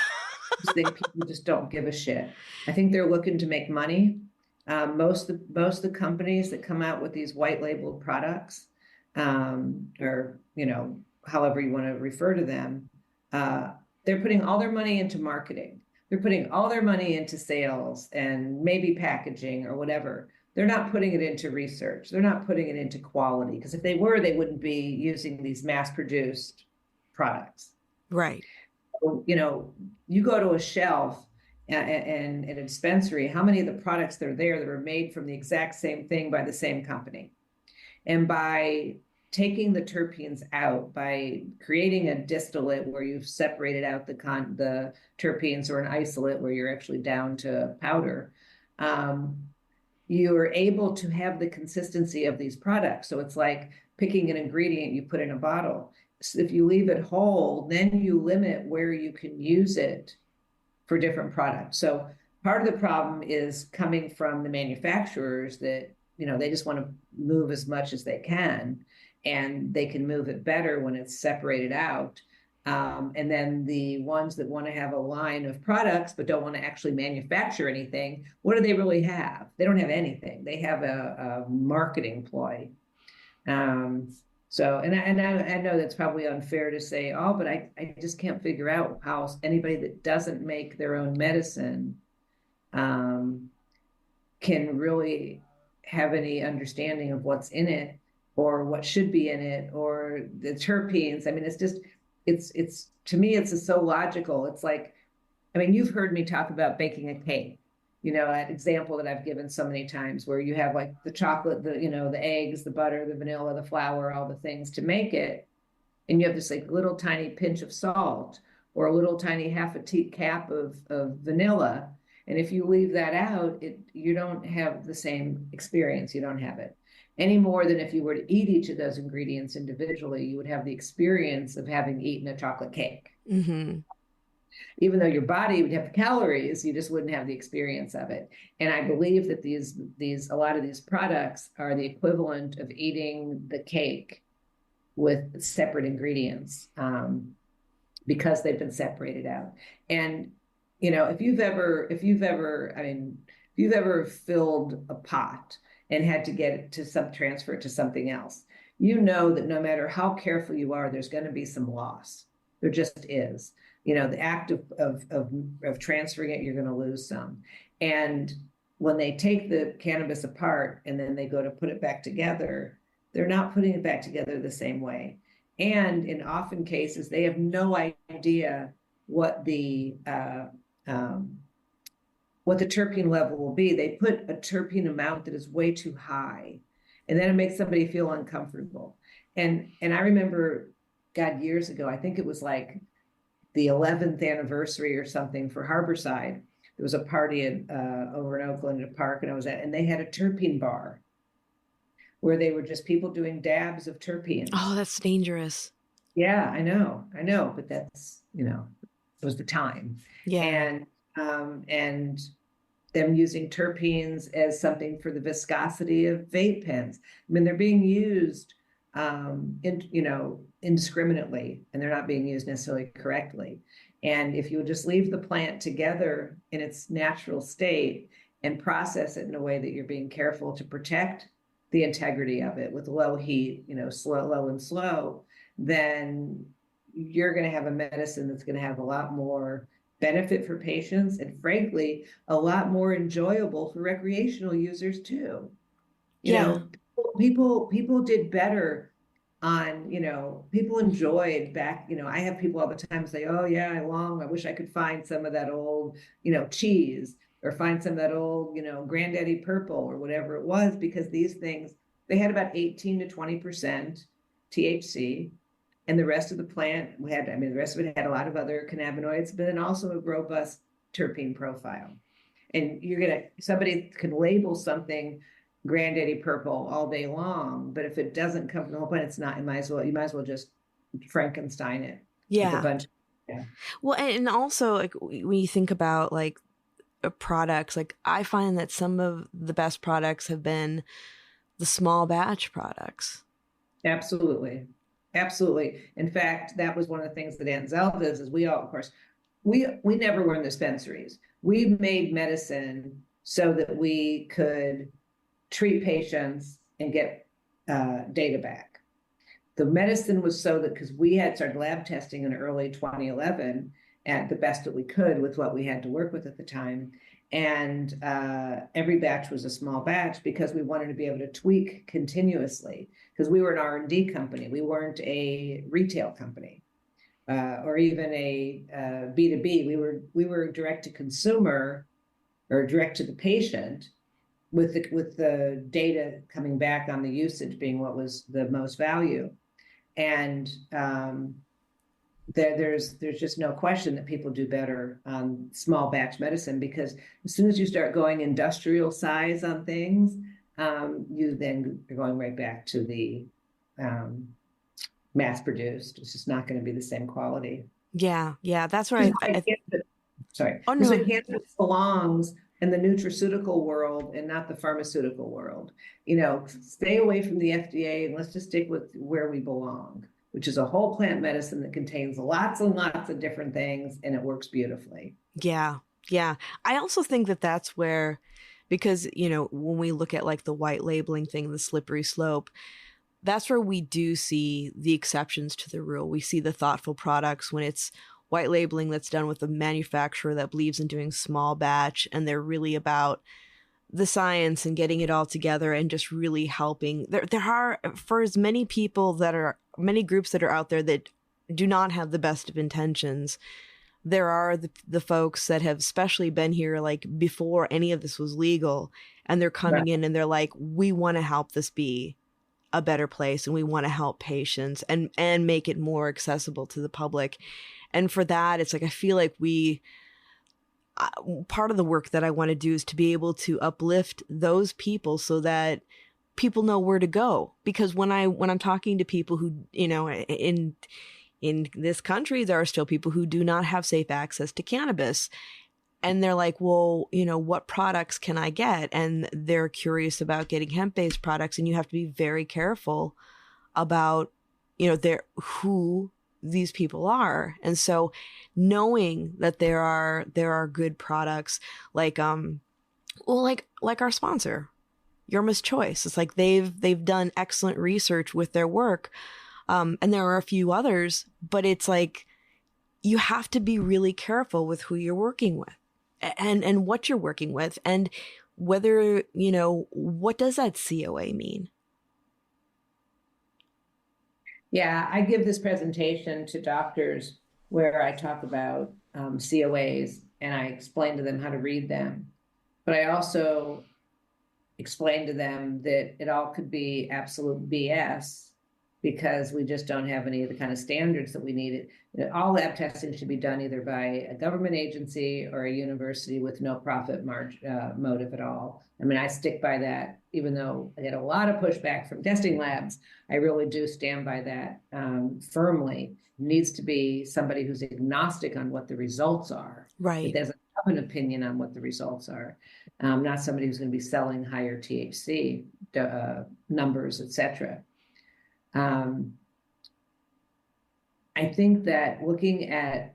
just think people just don't give a shit. I think they're looking to make money. Most of the companies that come out with these white labeled products, or however you want to refer to them, they're putting all their money into marketing. They're putting all their money into sales and maybe packaging or whatever. They're not putting it into research. They're not putting it into quality, because if they were, they wouldn't be using these mass-produced products. Right. you know, you go to a shelf and a dispensary, how many of the products that are there that are made from the exact same thing by the same company? And by taking the terpenes out, by creating a distillate where you've separated out the terpenes, or an isolate where you're actually down to powder, you're able to have the consistency of these products. So it's like picking an ingredient you put in a bottle. So if you leave it whole, then you limit where you can use it for different products. So part of the problem is coming from the manufacturers that, you know, they just want to move as much as they can, and they can move it better when it's separated out. And then the ones that want to have a line of products but don't want to actually manufacture anything, what do they really have? They don't have anything. They have a marketing ploy. So, and I know that's probably unfair to say, oh, but I just can't figure out how anybody that doesn't make their own medicine can really have any understanding of what's in it, or what should be in it, or the terpenes. I mean, it's just, it's to me, it's so logical. It's like, I mean, you've heard me talk about baking a cake, you know, an example that I've given so many times, where you have like the chocolate, the, you know, the eggs, the butter, the vanilla, the flour, all the things to make it. And you have this like little tiny pinch of salt, or a little tiny half a teacup of vanilla. And if you leave that out, you don't have the same experience. You don't have it any more than if you were to eat each of those ingredients individually, you would have the experience of having eaten a chocolate cake. Mm-hmm. Even though your body would have the calories, you just wouldn't have the experience of it. And I believe that a lot of these products are the equivalent of eating the cake with separate ingredients, because they've been separated out. And you know, if you've ever filled a pot and had to get it to transfer it to something else, you know that no matter how careful you are, there's going to be some loss. There just is. You know, the act of transferring it, you're going to lose some. And when they take the cannabis apart and then they go to put it back together, they're not putting it back together the same way. And in often cases, they have no idea what the terpene level will be. They put a terpene amount that is way too high, and then it makes somebody feel uncomfortable. And I remember, God, years ago, I think it was like the 11th anniversary or something for Harborside. There was a party over in Oakland at a park, and I was at, and they had a terpene bar where they were just people doing dabs of terpenes. Oh, that's dangerous. Yeah, I know, but that's, you know, it was the time. Yeah. And them using terpenes as something for the viscosity of vape pens. I mean, they're being used, indiscriminately, and they're not being used necessarily correctly. And if you would just leave the plant together in its natural state and process it in a way that you're being careful to protect the integrity of it with low heat, you know, low and slow, then you're going to have a medicine that's going to have a lot more benefit for patients, and frankly, a lot more enjoyable for recreational users too. You know, people did better on, you know, people enjoyed back, you know, I have people all the time say, oh yeah, I wish I could find some of that old, you know, cheese, or find some of that old, you know, Granddaddy Purple or whatever it was, because these things, they had about 18 to 20% THC. And the rest of the plant the rest of it had a lot of other cannabinoids, but then also a robust terpene profile. And somebody can label something Granddaddy Purple all day long, but if it doesn't come from the whole plant, it's not. You might as well just Frankenstein it. Yeah. With a bunch. Yeah. Well, and also, like, when you think about like products, like I find that some of the best products have been the small batch products. Absolutely. In fact, that was one of the things that Aunt Zelda's is we never were in dispensaries. We made medicine so that we could treat patients and get data back. The medicine was so that, because we had started lab testing in early 2011 at the best that we could with what we had to work with at the time. And every batch was a small batch because we wanted to be able to tweak continuously, because we were an R&D company. We weren't a retail company. or even a B2B. We were direct to consumer or direct to the patient, with the data coming back on the usage being what was the most value. And there's just no question that people do better on small batch medicine, because as soon as you start going industrial size on things, you then are going right back to the mass produced. It's just not going to be the same quality. Yeah, that's right. Sorry. Oh, This no. is why cannabis belongs in the nutraceutical world and not the pharmaceutical world. Stay away from the FDA and let's just stick with where we belong, which is a whole plant medicine that contains lots and lots of different things, and it works beautifully. Yeah. I also think that that's where, because, when we look at like the white labeling thing, the slippery slope, that's where we do see the exceptions to the rule. We see the thoughtful products when it's white labeling that's done with a manufacturer that believes in doing small batch, and they're really about the science and getting it all together and just really helping. There are, for as many people that are, many groups that are out there that do not have the best of intentions, there are the folks that have especially been here like before any of this was legal, and they're coming in and they're like, we want to help this be a better place, and we want to help patients and make it more accessible to the public. And for that, it's like, I feel like part of the work that I want to do is to be able to uplift those people so that people know where to go. Because when I'm talking to people who, in this country, there are still people who do not have safe access to cannabis. And they're like, well, what products can I get? And they're curious about getting hemp-based products. And you have to be very careful about, who these people are. And so knowing that there are good products like our sponsor, Yorma's Choice. It's like they've done excellent research with their work. And there are a few others, but it's like, you have to be really careful with who you're working with and what you're working with, and whether, what does that COA mean? Yeah, I give this presentation to doctors where I talk about COAs, and I explain to them how to read them. But I also explain to them that it all could be absolute BS, because we just don't have any of the kind of standards that we need. All lab testing should be done either by a government agency or a university with no profit motive at all. I mean, I stick by that, even though I get a lot of pushback from testing labs. I really do stand by that firmly. It needs to be somebody who's agnostic on what the results are. Right. It doesn't have an opinion on what the results are. Not somebody who's going to be selling higher THC numbers, etc. I think that looking at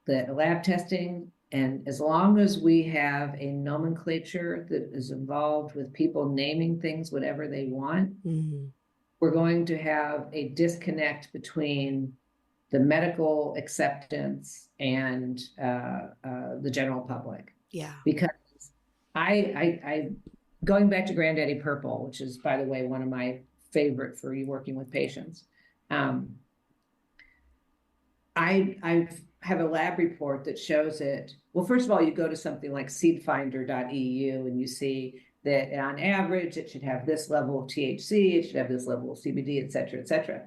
the lab testing, and as long as we have a nomenclature that is involved with people naming things whatever they want, we're going to have a disconnect between the medical acceptance and the general public. Yeah. Because I going back to Granddaddy Purple, which is, by the way, one of my favorite for you working with patients. I have a lab report that shows it. Well, first of all, you go to something like seedfinder.eu and you see that on average, it should have this level of THC, it should have this level of CBD, et cetera, et cetera.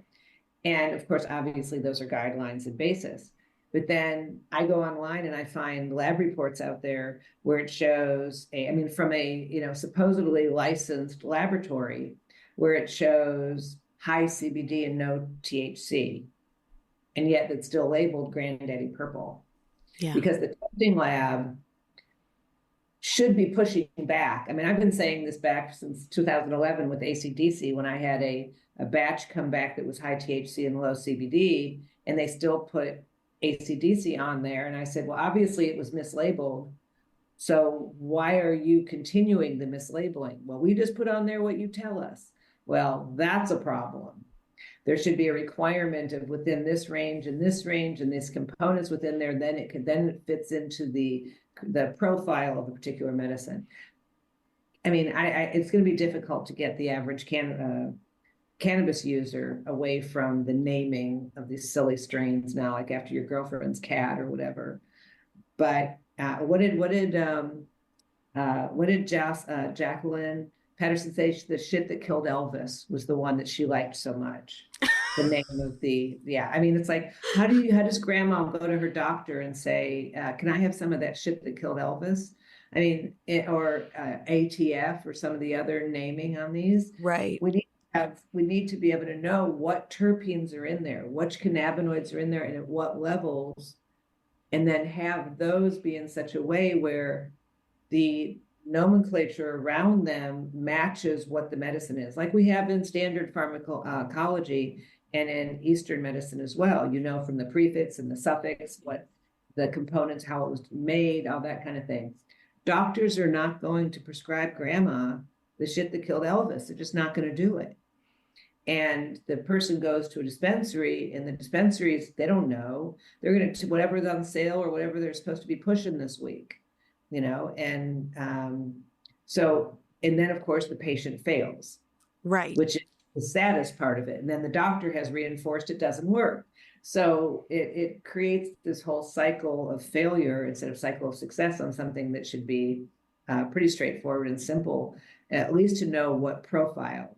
And of course, obviously, those are guidelines and basis. But then I go online and I find lab reports out there where it shows from a supposedly licensed laboratory, where it shows high CBD and no THC, and yet it's still labeled Granddaddy Purple. Yeah. Because the testing lab should be pushing back. I mean, I've been saying this back since 2011 with AC/DC, when I had a batch come back that was high THC and low CBD, and they still put AC/DC on there. And I said, well, obviously it was mislabeled. So why are you continuing the mislabeling? Well, we just put on there what you tell us. Well, that's a problem. There should be a requirement of within this range and these components within there. Then it fits into the profile of a particular medicine. I mean, it's going to be difficult to get the average cannabis user away from the naming of these silly strains now, like after your girlfriend's cat or whatever. But what did Jacqueline Patterson say? The shit that killed Elvis was the one that she liked so much. The name of yeah. I mean, it's like, how does grandma go to her doctor and say, can I have some of that shit that killed Elvis? I mean, or ATF or some of the other naming on these. Right. We need to be able to know what terpenes are in there, which cannabinoids are in there, and at what levels, and then have those be in such a way where the nomenclature around them matches what the medicine is, like we have in standard pharmacology and in Eastern medicine as well. From the prefix and the suffix, what the components, how it was made, all that kind of thing. Doctors are not going to prescribe grandma the shit that killed Elvis. They're just not going to do it. And the person goes to a dispensary, and the dispensaries, they don't know. They're going to whatever's on sale or whatever they're supposed to be pushing this week. And then of course the patient fails, right, which is the saddest part of it. And then the doctor has reinforced it doesn't work. So it creates this whole cycle of failure instead of cycle of success on something that should be pretty straightforward and simple, at least to know what profile.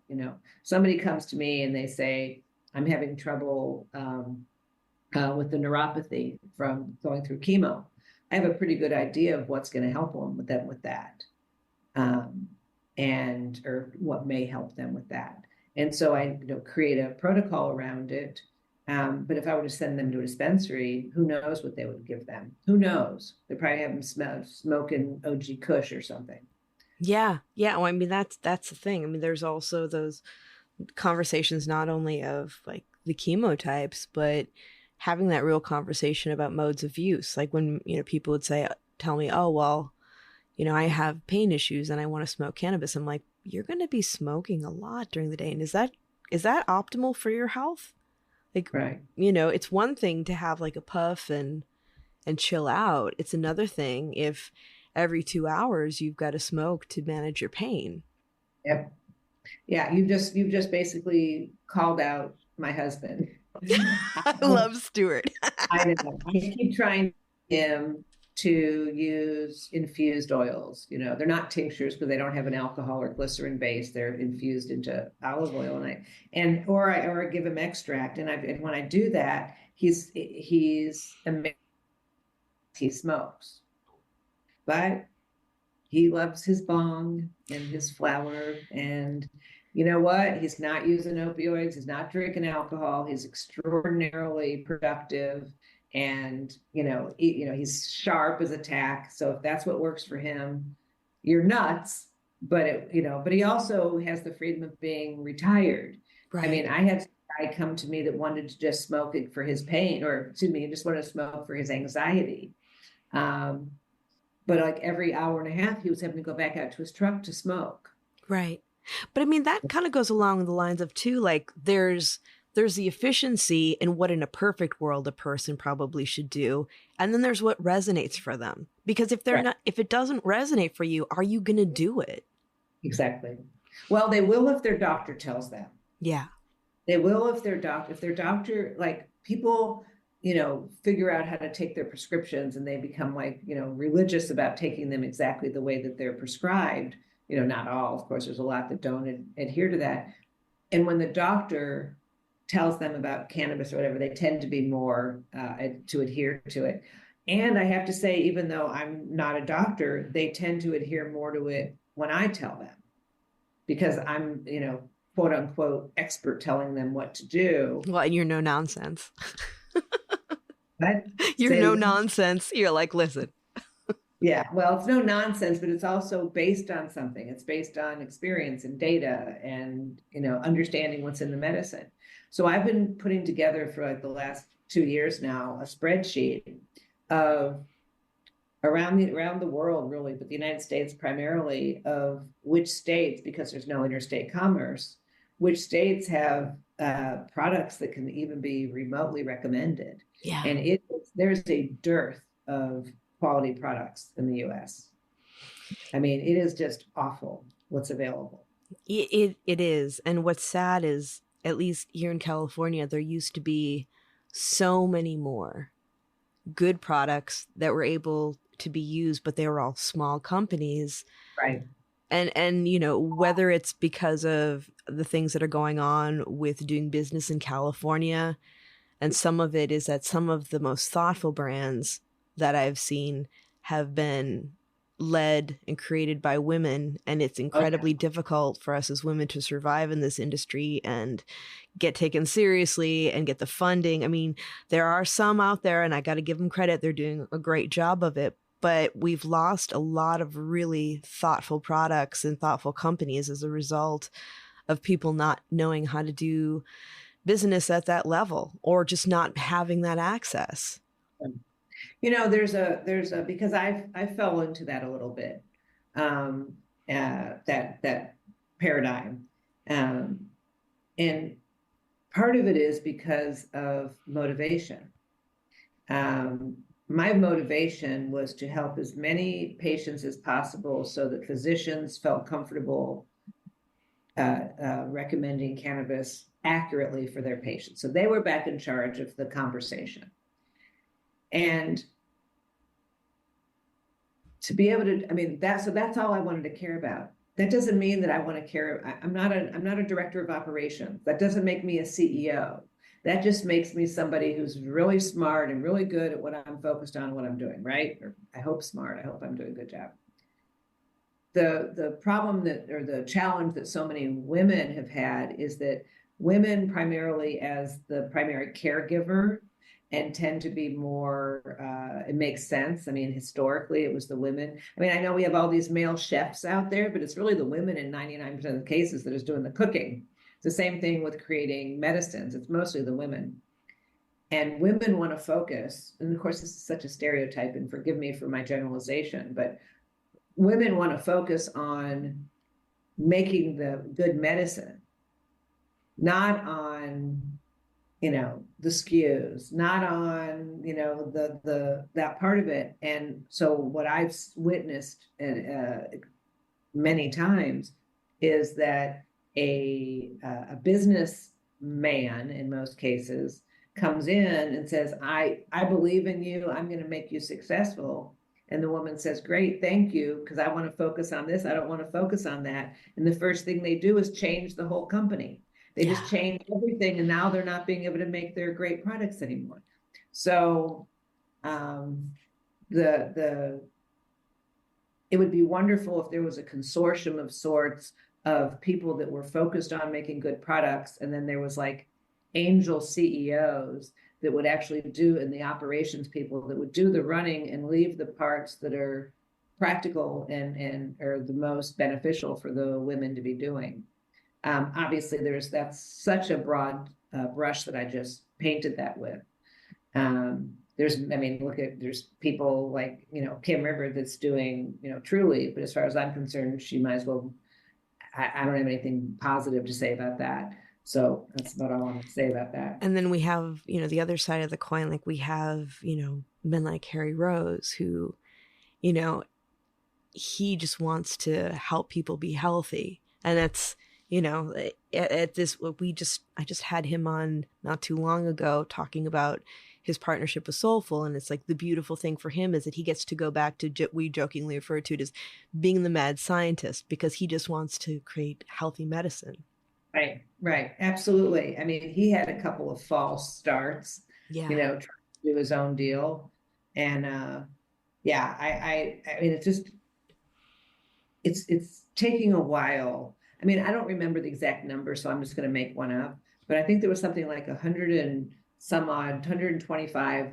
Somebody comes to me and they say, I'm having trouble with the neuropathy from going through chemo. I have a pretty good idea of what's going to help them with that, or what may help them with that. And so I create a protocol around it. But if I were to send them to a dispensary, who knows what they would give them? Who knows? They probably have them smoking OG Kush or something. Yeah. Well, I mean, that's the thing. I mean, there's also those conversations not only of like the chemotypes, but having that real conversation about modes of use. Like when, people would tell me, oh, well, I have pain issues and I want to smoke cannabis. I'm like, you're going to be smoking a lot during the day. And is that optimal for your health? Like, right. It's one thing to have like a puff and chill out. It's another thing if every 2 hours you've got to smoke to manage your pain. Yep. Yeah. You've just basically called out my husband. I love Stuart. I know. I keep trying him to use infused oils. They're not tinctures because they don't have an alcohol or glycerin base. They're infused into olive oil, or I give him extract. And when I do that, he's amazing. He smokes, but he loves his bong and his flower. And you know what? He's not using opioids. He's not drinking alcohol. He's extraordinarily productive. And, he's sharp as a tack. So if that's what works for him, you're nuts. But, but he also has the freedom of being retired. Right. I mean, I had a guy come to me that wanted to just smoke it for his pain, he just wanted to smoke for his anxiety. But like every hour and a half, he was having to go back out to his truck to smoke. Right. But I mean, that kind of goes along the lines of too, like there's the efficiency in what in a perfect world a person probably should do. And then there's what resonates for them. Because if if it doesn't resonate for you, are you going to do it? Exactly. Well, they will if their doctor tells them. Yeah. They will if their doctor, like people, figure out how to take their prescriptions and they become like, religious about taking them exactly the way that they're prescribed. Not all, of course, there's a lot that don't adhere to that. And when the doctor tells them about cannabis or whatever, they tend to be more to adhere to it. And I have to say, even though I'm not a doctor, they tend to adhere more to it when I tell them, because I'm, quote unquote, expert telling them what to do. Well, and you're no nonsense. What? You're no nonsense. You're like, listen. Yeah, well, it's no nonsense, but it's also based on something. It's based on experience and data and, understanding what's in the medicine. So I've been putting together for like the last 2 years now, a spreadsheet of around the world, really, but the United States primarily, of which states, because there's no interstate commerce, which states have products that can even be remotely recommended. Yeah. And there's a dearth of quality products in the US. I mean, it is just awful what's available. It is. And what's sad is at least here in California, there used to be so many more good products that were able to be used, but they were all small companies. Right. And you know, whether it's because of the things that are going on with doing business in California, and some of it is that some of the most thoughtful brands that I've seen have been led and created by women, and it's incredibly difficult for us as women to survive in this industry and get taken seriously and get the funding. I mean, there are some out there, and I got to give them credit, they're doing a great job of it, but we've lost a lot of really thoughtful products and thoughtful companies as a result of people not knowing how to do business at that level, or just not having that access. You know, there's a because I fell into that a little bit, that paradigm, and part of it is because of motivation. My motivation was to help as many patients as possible so that physicians felt comfortable recommending cannabis accurately for their patients. So they were back in charge of the conversation. And to be able to, I mean, that's all I wanted to care about. That doesn't mean that I want to care. I'm not a director of operations. That doesn't make me a CEO. That just makes me somebody who's really smart and really good at what I'm focused on, what I'm doing, right? Or I hope smart. I hope I'm doing a good job. The problem or the challenge that so many women have had is that women, primarily as the primary caregiver, and tend to be more, it makes sense. I mean, historically, it was the women. I mean, I know we have all these male chefs out there, but it's really the women in 99% of the cases that is doing the cooking. It's the same thing with creating medicines. It's mostly the women. And women want to focus, and of course, this is such a stereotype, and forgive me for my generalization, but women want to focus on making the good medicine, not on, you know, the SKUs, not on, you know, that part of it. And so what I've witnessed many times is that a businessman, in most cases, comes in and says, I believe in you, I'm going to make you successful. And the woman says, great, thank you, because I want to focus on this, I don't want to focus on that. And the first thing they do is change the whole company. They just change everything, and now they're not being able to make their great products anymore. So it would be wonderful if there was a consortium of sorts of people that were focused on making good products, and then there was like angel CEOs that would actually do, and the operations people that would do the running and leave the parts that are practical and are the most beneficial for the women to be doing. Obviously, that's such a broad brush that I just painted that with. There's people like, you know, Kim River that's doing, you know, Truly, but as far as I'm concerned, she might as well, I don't have anything positive to say about that. So that's about all I want to say about that. And then we have, you know, the other side of the coin, like we have, you know, men like Harry Rose who, you know, he just wants to help people be healthy. And that's, you know, I just had him on not too long ago talking about his partnership with Soulful. And it's like the beautiful thing for him is that he gets to go back to, we jokingly refer to it as being the mad scientist, because he just wants to create healthy medicine. Right. Absolutely. I mean, he had a couple of false starts, you know, trying to do his own deal. And I mean, it's taking a while. I mean, I don't remember the exact number, so I'm just going to make one up. But I think there was something like 125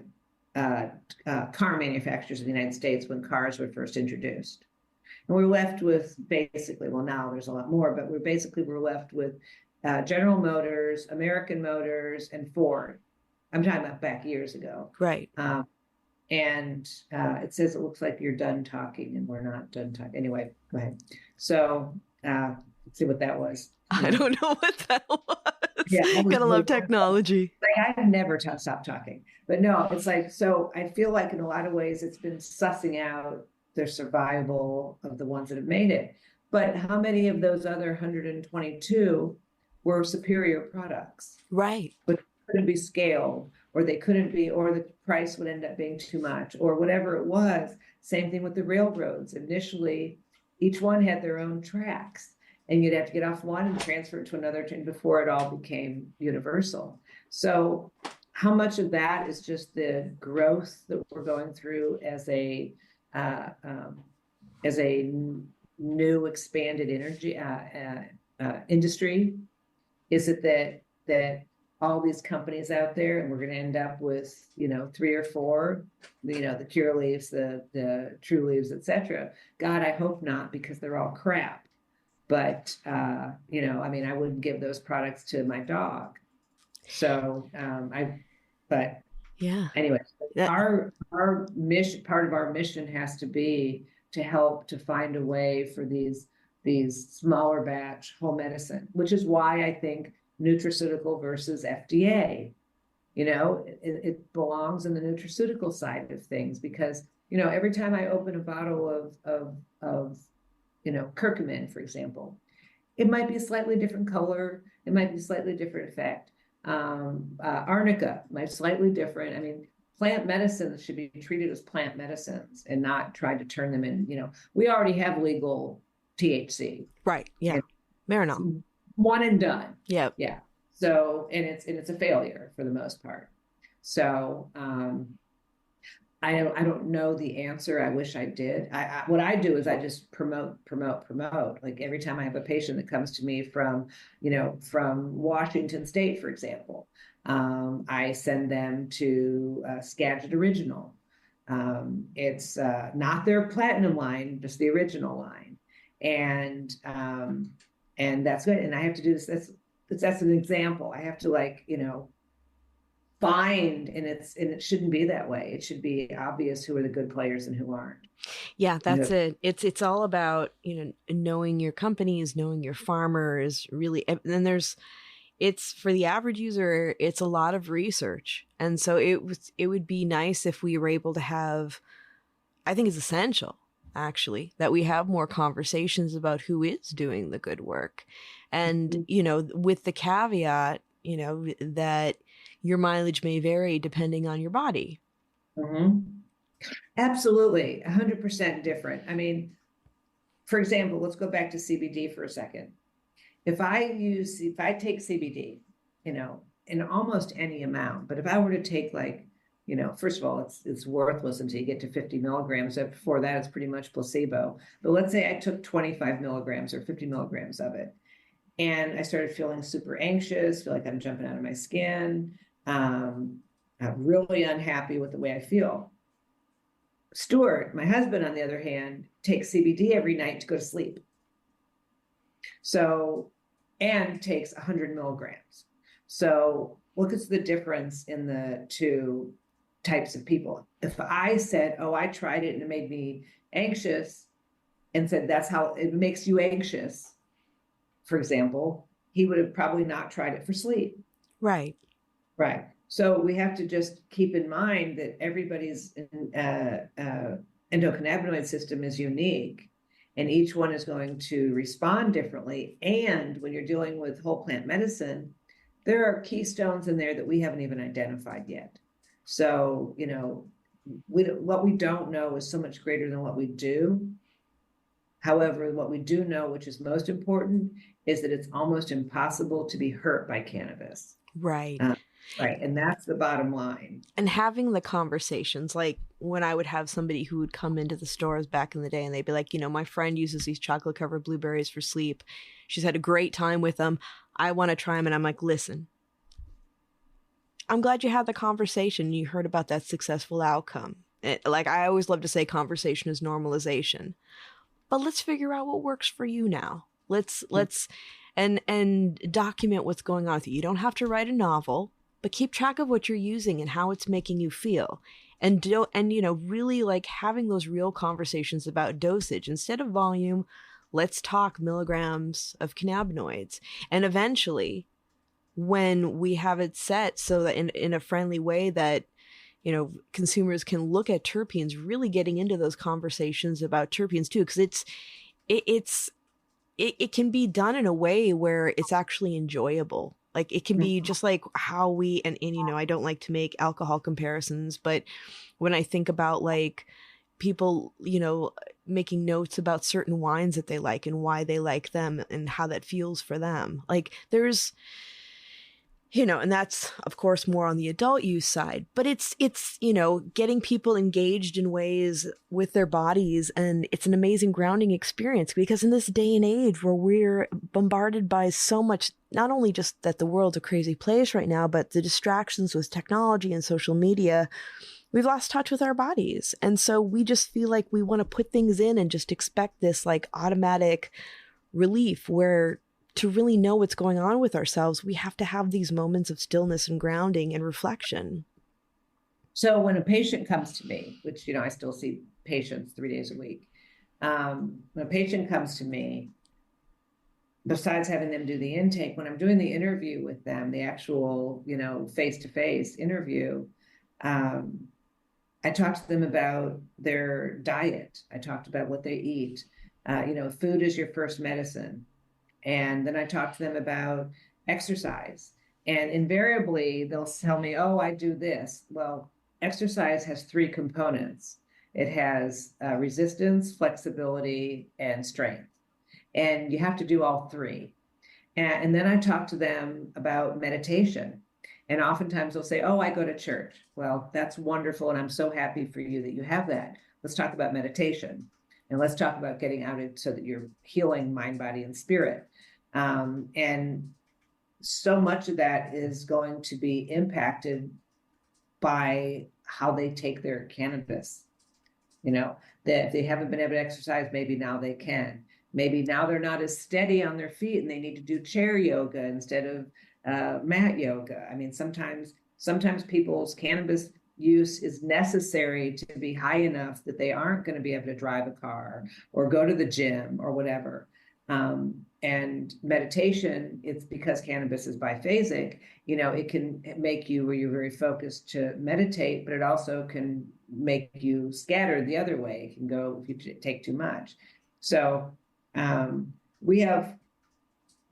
car manufacturers in the United States when cars were first introduced. And we're left with basically, well, now there's a lot more, but we're left with General Motors, American Motors, and Ford. I'm talking about back years ago. Right. And it says it looks like you're done talking, and we're not done talking. Anyway, go ahead. So let's see what that was. I don't know what that was. Yeah, gotta love technology. Like, I've never stopped talking, but no, it's like, so I feel like in a lot of ways it's been sussing out the survival of the ones that have made it. But how many of those other 122 were superior products, Right. but couldn't be scaled, or they couldn't be, or the price would end up being too much, or whatever it was. Same thing with the railroads. Initially, each one had their own tracks, and you'd have to get off one and transfer it to another train before it all became universal. So how much of that is just the growth that we're going through as a new expanded energy industry? Is it that all these companies out there, and we're going to end up with 3 or 4, the Curaleafs, the True Leaves, etc. God, I hope not, because they're all crap. But I mean, I wouldn't give those products to my dog. So but Yeah. anyway, That- our mission, part of our mission has to be to help to find a way for these smaller batch whole medicine, which is why I think nutraceutical versus FDA, it belongs in the nutraceutical side of things, because every time I open a bottle of curcumin, for example, it might be a slightly different color, it might be a slightly different effect. Arnica might slightly different. I mean, plant medicines should be treated as plant medicines and not try to turn them in. We already have legal THC. Right. Yeah. Marinol. One and done. Yep. Yeah. So, and it's a failure for the most part. So, I don't know the answer. I wish I did. What I do is I just promote. Like every time I have a patient that comes to me from Washington State, for example, I send them to Skagit Original. It's not their platinum line, just the original line, and that's good. And I have to do this. That's an example. I have to find, and it shouldn't be that way. It should be obvious who are the good players and who aren't. Yeah, that's it. It's all about, knowing your companies, knowing your farmers, really. And then it's for the average user, it's a lot of research. And so it would be nice if we were able to have, I think it's essential actually, that we have more conversations about who is doing the good work. And, with the caveat, that your mileage may vary depending on your body. Mm-hmm. Absolutely. 100% different. I mean, for example, let's go back to CBD for a second. If I take CBD, in almost any amount, but if I were to take first of all, it's worthless until you get to 50 milligrams. Before that, it's pretty much placebo. But let's say I took 25 milligrams or 50 milligrams of it, and I started feeling super anxious, feel like I'm jumping out of my skin. I'm really unhappy with the way I feel. Stuart, my husband, on the other hand, takes CBD every night to go to sleep. So, and takes 100 milligrams. So look at the difference in the two types of people. If I said, oh, I tried it and it made me anxious, and said, that's how it makes you anxious, for example, he would have probably not tried it for sleep. Right. Right. So we have to just keep in mind that everybody's endocannabinoid system is unique, and each one is going to respond differently. And when you're dealing with whole plant medicine, there are keystones in there that we haven't even identified yet. So, what we don't know is so much greater than what we do. However, what we do know, which is most important, is that it's almost impossible to be hurt by cannabis. Right. Right. And that's the bottom line. And having the conversations, like when I would have somebody who would come into the stores back in the day and they'd be like, my friend uses these chocolate covered blueberries for sleep. She's had a great time with them. I want to try them. And I'm like, listen, I'm glad you had the conversation. You heard about that successful outcome. I always love to say conversation is normalization. But let's figure out what works for you now. Let's and document what's going on with you. You don't have to write a novel, but keep track of what you're using and how it's making you feel. And really having those real conversations about dosage instead of volume. Let's talk milligrams of cannabinoids. And eventually, when we have it set so that in a friendly way that consumers can look at terpenes, really getting into those conversations about terpenes too, because it can be done in a way where it's actually enjoyable. Like it can be just like how we, and I don't like to make alcohol comparisons, but when I think about like people, making notes about certain wines that they like and why they like them and how that feels for them, like there's, and that's of course more on the adult use side, but it's getting people engaged in ways with their bodies. And it's an amazing grounding experience, because in this day and age where we're bombarded by so much, not only just that the world's a crazy place right now, but the distractions with technology and social media, we've lost touch with our bodies. And so we just feel like we want to put things in and just expect this like automatic relief, where to really know what's going on with ourselves, we have to have these moments of stillness and grounding and reflection. So when a patient comes to me, which, I still see patients 3 days a week. When a patient comes to me, besides having them do the intake, when I'm doing the interview with them, the actual, face-to-face interview, I talk to them about their diet. I talked about what they eat. Food is your first medicine. And then I talk to them about exercise. And invariably, they'll tell me, oh, I do this. Well, exercise has 3 components. It has resistance, flexibility, and strength. And you have to do all 3. And then I talk to them about meditation. And oftentimes they'll say, oh, I go to church. Well, that's wonderful. And I'm so happy for you that you have that. Let's talk about meditation. And let's talk about getting out it so that you're healing mind, body, and spirit. And so much of that is going to be impacted by how they take their cannabis. That if they haven't been able to exercise, maybe now they can. Maybe now they're not as steady on their feet and they need to do chair yoga instead of mat yoga. I mean, sometimes people's cannabis use is necessary to be high enough that they aren't going to be able to drive a car or go to the gym or whatever. And meditation, it's because cannabis is biphasic, it can make you where you're very focused to meditate, but it also can make you scatter the other way. It can go if you take too much. So we have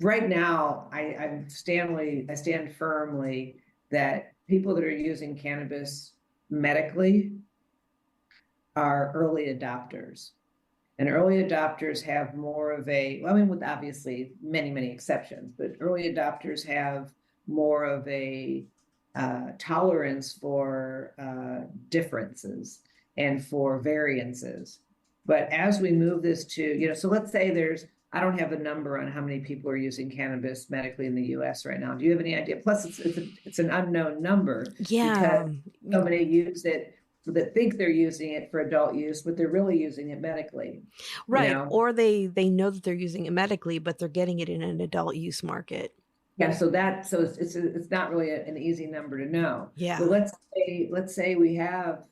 right now, I stand firmly that people that are using cannabis medically are early adopters. And early adopters have more of with obviously many, many exceptions, but early adopters have more of a tolerance for differences and for variances. But as we move this to, so let's say I don't have a number on how many people are using cannabis medically in the U.S. right now. Do you have any idea? Plus, it's an unknown number. Yeah. Because so many use it that think they're using it for adult use, but they're really using it medically. Right. Or they know that they're using it medically, but they're getting it in an adult use market. Yeah. So it's not really an easy number to know. Yeah. But let's say we have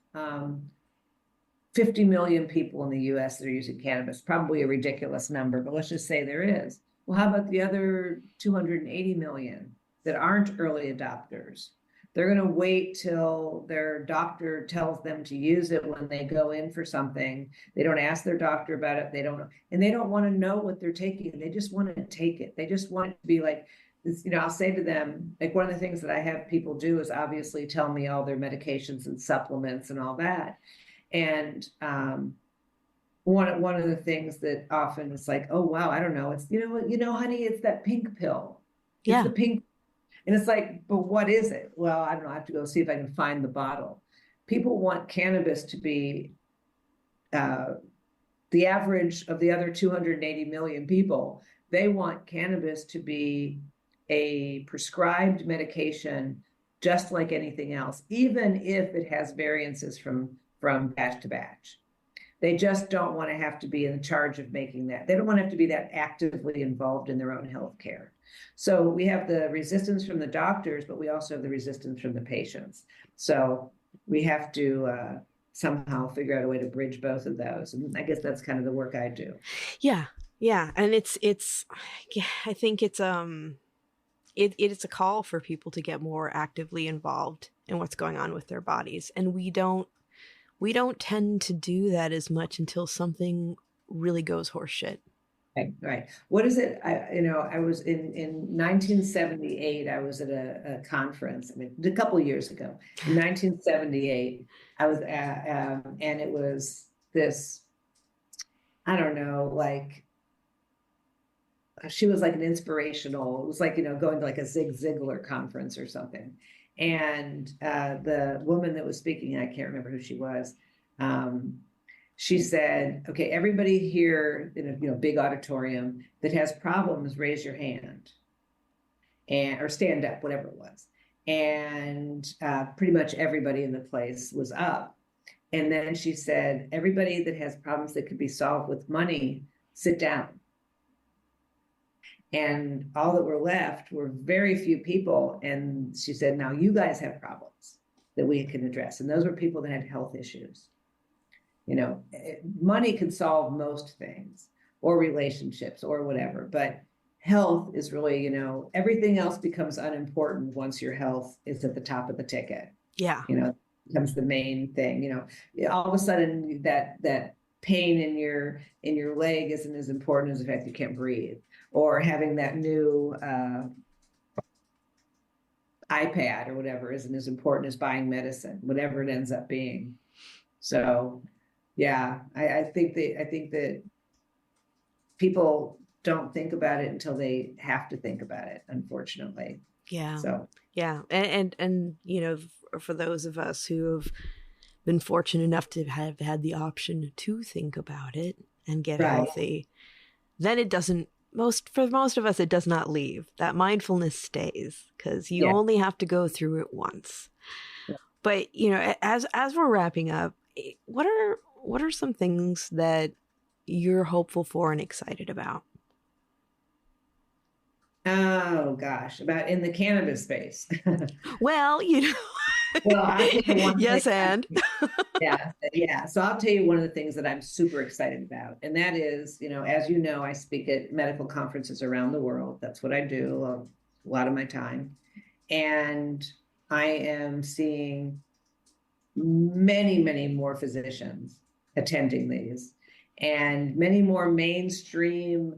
50 million people in the U.S. that are using cannabis, probably a ridiculous number, but let's just say there is. Well, how about the other 280 million that aren't early adopters? They're going to wait till their doctor tells them to use it when they go in for something. They don't ask their doctor about it. They don't want to know what they're taking. They just want to take it. They just want it to be like, I'll say to them, like one of the things that I have people do is obviously tell me all their medications and supplements and all that. And one of the things that often is like, oh, wow, I don't know. It's, honey, it's that pink pill. It's the pink. And it's like, but what is it? Well, I don't know. I have to go see if I can find the bottle. People want cannabis to be the average of the other 280 million people. They want cannabis to be a prescribed medication, just like anything else, even if it has variances from batch to batch. They just don't want to have to be in charge of making that. They don't want to have to be that actively involved in their own health care. So we have the resistance from the doctors, but we also have the resistance from the patients. So we have to somehow figure out a way to bridge both of those. And I guess that's kind of the work I do. Yeah. Yeah. And I think it's a call for people to get more actively involved in what's going on with their bodies. And we don't tend to do that as much until something really goes horseshit. Right, right. What is it? I was in 1978. I was at a conference. I mean, a couple of years ago. In 1978, I was at, and it was this. I don't know, like she was like an inspirational. It was like going to like a Zig Ziglar conference or something. And the woman that was speaking, I can't remember who she was. Um, she said, okay, everybody here in a big auditorium that has problems, raise your hand or stand up, whatever it was. And pretty much everybody in the place was up. And then she said, everybody that has problems that could be solved with money, sit down. And all that were left were very few people. And she said, now you guys have problems that we can address. And those were people that had health issues. Money can solve most things or relationships or whatever, but health is really, everything else becomes unimportant once your health is at the top of the ticket. Yeah. Becomes the main thing. All of a sudden that pain in your leg isn't as important as the fact you can't breathe, or having that new iPad or whatever isn't as important as buying medicine, whatever it ends up being. So yeah, I think that people don't think about it until they have to think about it, unfortunately. Yeah. So yeah. And for those of us who have been fortunate enough to have had the option to think about it and get healthy, then it doesn't, for most of us, it does not leave. That mindfulness stays because you only have to go through it once. Yeah. But, as we're wrapping up, what are some things that you're hopeful for and excited about? Oh gosh, about in the cannabis space. Well, Well, I'll tell you one yes, thing. and yeah. So I'll tell you one of the things that I'm super excited about, and that is, as you know, I speak at medical conferences around the world. That's what I do a lot of my time, and I am seeing many, many more physicians attending these, and many more mainstream,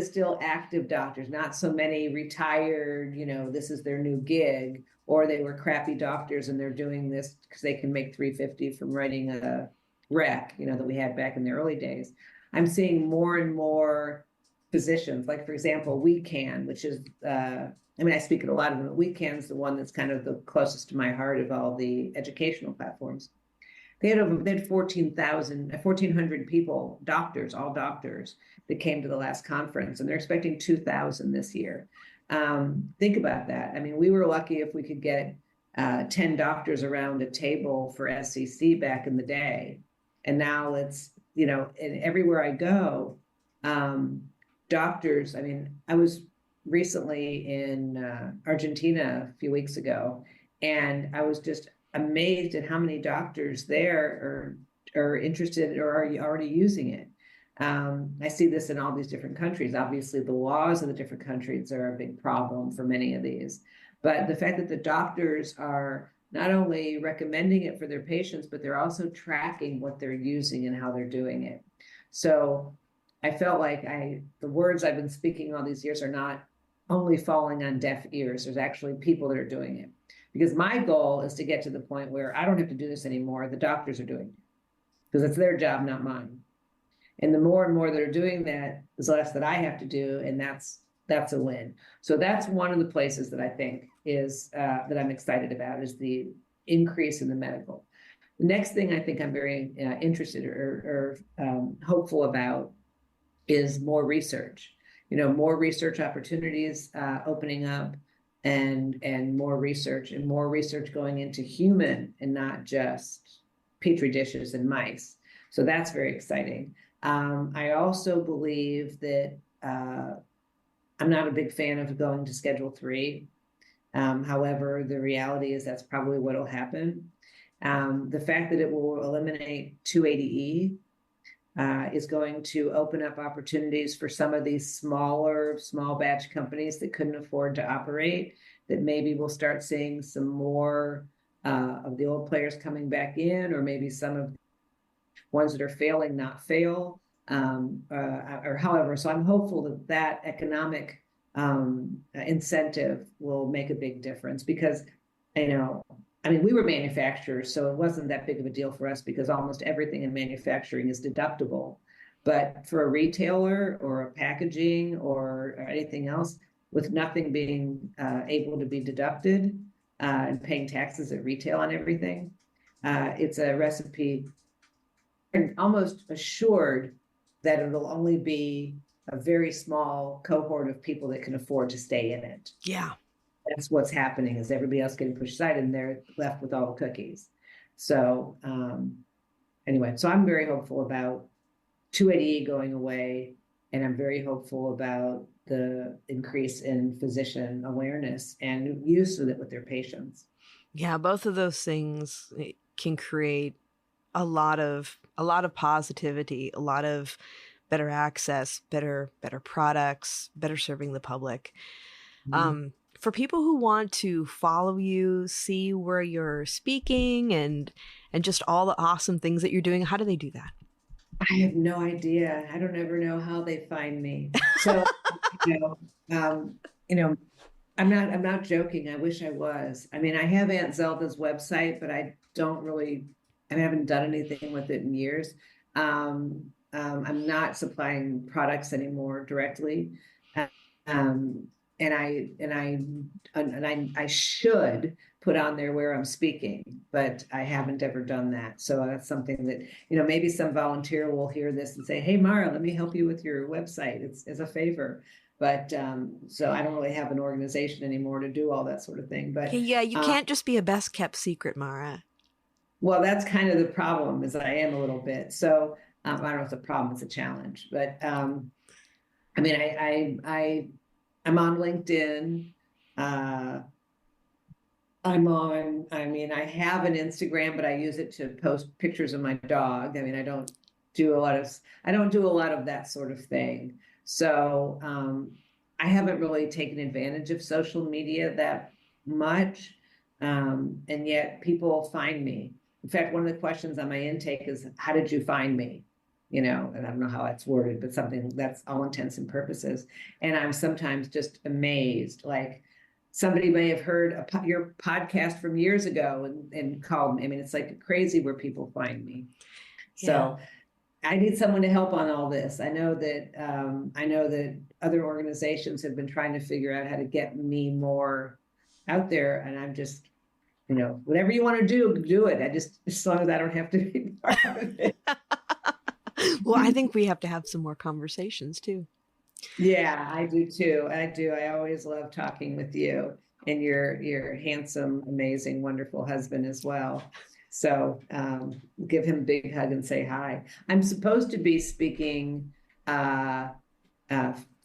still active doctors, not so many retired, this is their new gig, or they were crappy doctors and they're doing this because they can make $350 from writing a rec, that we had back in the early days. I'm seeing more and more physicians, like for example, WeCan, which is, I speak at a lot of them, but WeCan's the one that's kind of the closest to my heart of all the educational platforms. They had 1,400 people, doctors, all doctors, that came to the last conference, and they're expecting 2,000 this year. Think about that. We were lucky if we could get 10 doctors around a table for SCC back in the day. And now it's, and everywhere I go, doctors, I was recently in Argentina a few weeks ago, and I was just amazed at how many doctors there are interested or are already using it. I see this in all these different countries. Obviously, the laws in the different countries are a big problem for many of these. But the fact that the doctors are not only recommending it for their patients, but they're also tracking what they're using and how they're doing it. So I felt like the words I've been speaking all these years are not only falling on deaf ears. There's actually people that are doing it. Because my goal is to get to the point where I don't have to do this anymore. The doctors are doing it because it's their job, not mine. And the more and more that are doing that, the less that I have to do. And that's a win. So that's one of the places that I think is that I'm excited about is the increase in the medical. The next thing I think I'm very interested or hopeful about is more research. More research opportunities opening up. And more research going into human and not just petri dishes and mice. So that's very exciting. I also believe that I'm not a big fan of going to Schedule 3. However, the reality is that's probably what will happen. The fact that it will eliminate 280E is going to open up opportunities for some of these small batch companies that couldn't afford to operate, that maybe we'll start seeing some more of the old players coming back in, or maybe some of the ones that are failing not fail. or however. So I'm hopeful that that economic incentive will make a big difference because, you know, I mean, we were manufacturers, so it wasn't that big of a deal for us because almost everything in manufacturing is deductible. But for a retailer or a packaging or anything else, with nothing being able to be deducted and paying taxes at retail on everything, it's a recipe and almost assured that it'll only be a very small cohort of people that can afford to stay in it. Yeah. That's what's happening is everybody else getting pushed aside and they're left with all the cookies. So anyway, so I'm very hopeful about 280E going away, and I'm very hopeful about the increase in physician awareness and use of it with their patients. Yeah, both of those things can create a lot of positivity, a lot of better access, better products, better serving the public. Mm-hmm. For people who want to follow you, see where you're speaking and just all the awesome things that you're doing, how do they do that? I have no idea. I don't ever know how they find me. So, you know, I'm not joking. I wish I was. I mean, I have Aunt Zelda's website, but I haven't done anything with it in years. I'm not supplying products anymore directly. Um, I should put on there where I'm speaking, but I haven't ever done that. So that's something that, you know, maybe some volunteer will hear this and say, "Hey, Mara, let me help you with your website. It's as a favor." But so I don't really have an organization anymore to do all that sort of thing. But yeah, you can't just be a best kept secret, Mara. Well, that's kind of the problem is I am a little bit. So I don't know if it's a problem, it's a challenge. But I mean, I'm on LinkedIn. I mean, I have an Instagram, but I use it to post pictures of my dog. I mean, I don't do a lot of that sort of thing. So I haven't really taken advantage of social media that much. And yet people find me. In fact, one of the questions on my intake is, how did you find me? You know, and I don't know how that's worded, but something that's all intents and purposes. And I'm sometimes just amazed, like somebody may have heard your podcast from years ago and called me. I mean, it's like crazy where people find me. So I need someone to help on all this. I know that other organizations have been trying to figure out how to get me more out there, and I'm just, you know, whatever you want to do it. I just, as long as I don't have to be part of it. Well, I think we have to have some more conversations too. Yeah, I do too. I do. I always love talking with you and your handsome, amazing, wonderful husband as well. So give him a big hug and say hi. I'm supposed to be speaking for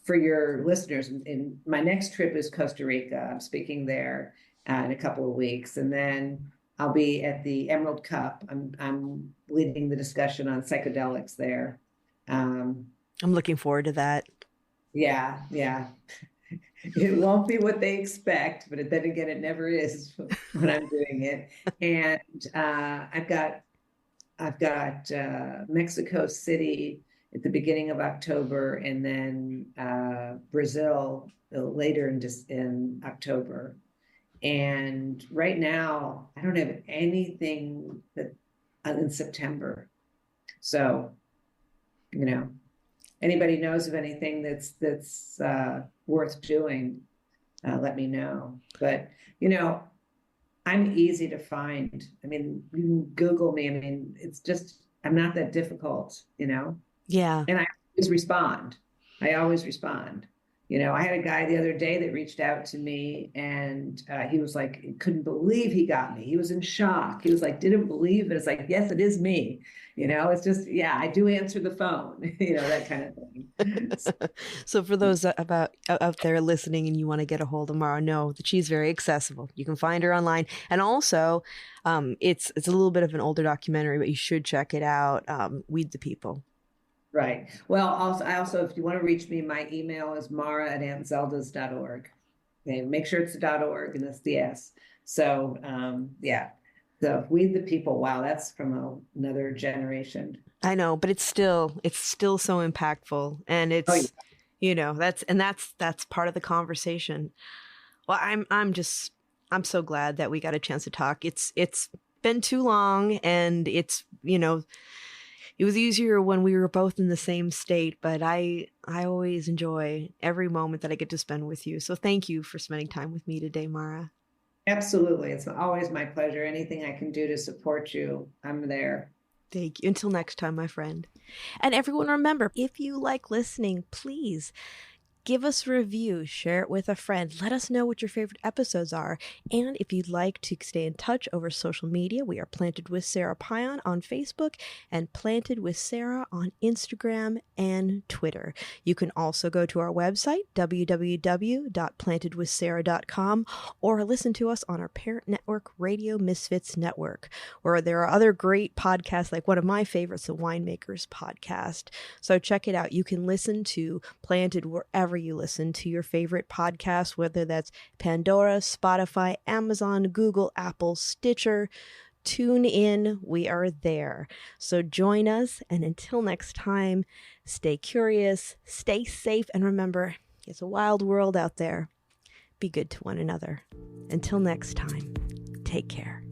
your listeners. In my next trip is Costa Rica. I'm speaking there in a couple of weeks, and then I'll be at the Emerald Cup. I'm leading the discussion on psychedelics there. I'm looking forward to that. Yeah. It won't be what they expect, but then again, it never is when I'm doing it. And I've got Mexico City at the beginning of October, and then Brazil later in October. And right now, I don't have anything that in September. So, you know, anybody knows of anything that's worth doing, let me know. But, you know, I'm easy to find. I mean, you can Google me. I mean, it's just, I'm not that difficult, you know? Yeah. And I always respond. You know, I had a guy the other day that reached out to me, and he was like, he couldn't believe he got me. He was in shock. He was like, didn't believe it. It's like, yes, it is me. You know, it's just, yeah, I do answer the phone, you know, that kind of thing. So for those out there listening and you want to get a hold of Mara, know that she's very accessible. You can find her online. And also, it's a little bit of an older documentary, but you should check it out. Weed the People. Right. Well, also, if you want to reach me, my email is mara@auntzeldas.org. Okay, make sure it's .org and it's the S. So, yeah. So Weed the People, wow, that's from another generation. I know, but it's still so impactful, and Oh, yeah. it's that's part of the conversation. Well, I'm so glad that we got a chance to talk. It's been too long, and it was easier when we were both in the same state, but I always enjoy every moment that I get to spend with you. So thank you for spending time with me today, Mara. Absolutely. It's always my pleasure. Anything I can do to support you, I'm there. Thank you. Until next time, my friend. And everyone, remember, if you like listening, please give us a review, share it with a friend, let us know what your favorite episodes are. And if you'd like to stay in touch over social media, we are Planted with Sara Pion on Facebook and Planted with Sara on Instagram and Twitter. You can also go to our website, www.plantedwithsara.com, or listen to us on our parent network, Radio Misfits Network, where there are other great podcasts, like one of my favorites, the Winemakers Podcast. So check it out. You can listen to Planted wherever you listen to your favorite podcast, whether that's Pandora, Spotify, Amazon, Google, Apple, Stitcher. Tune in. We are there. So join us. And until next time, stay curious, stay safe, and remember, it's a wild world out there. Be good to one another. Until next time, take care.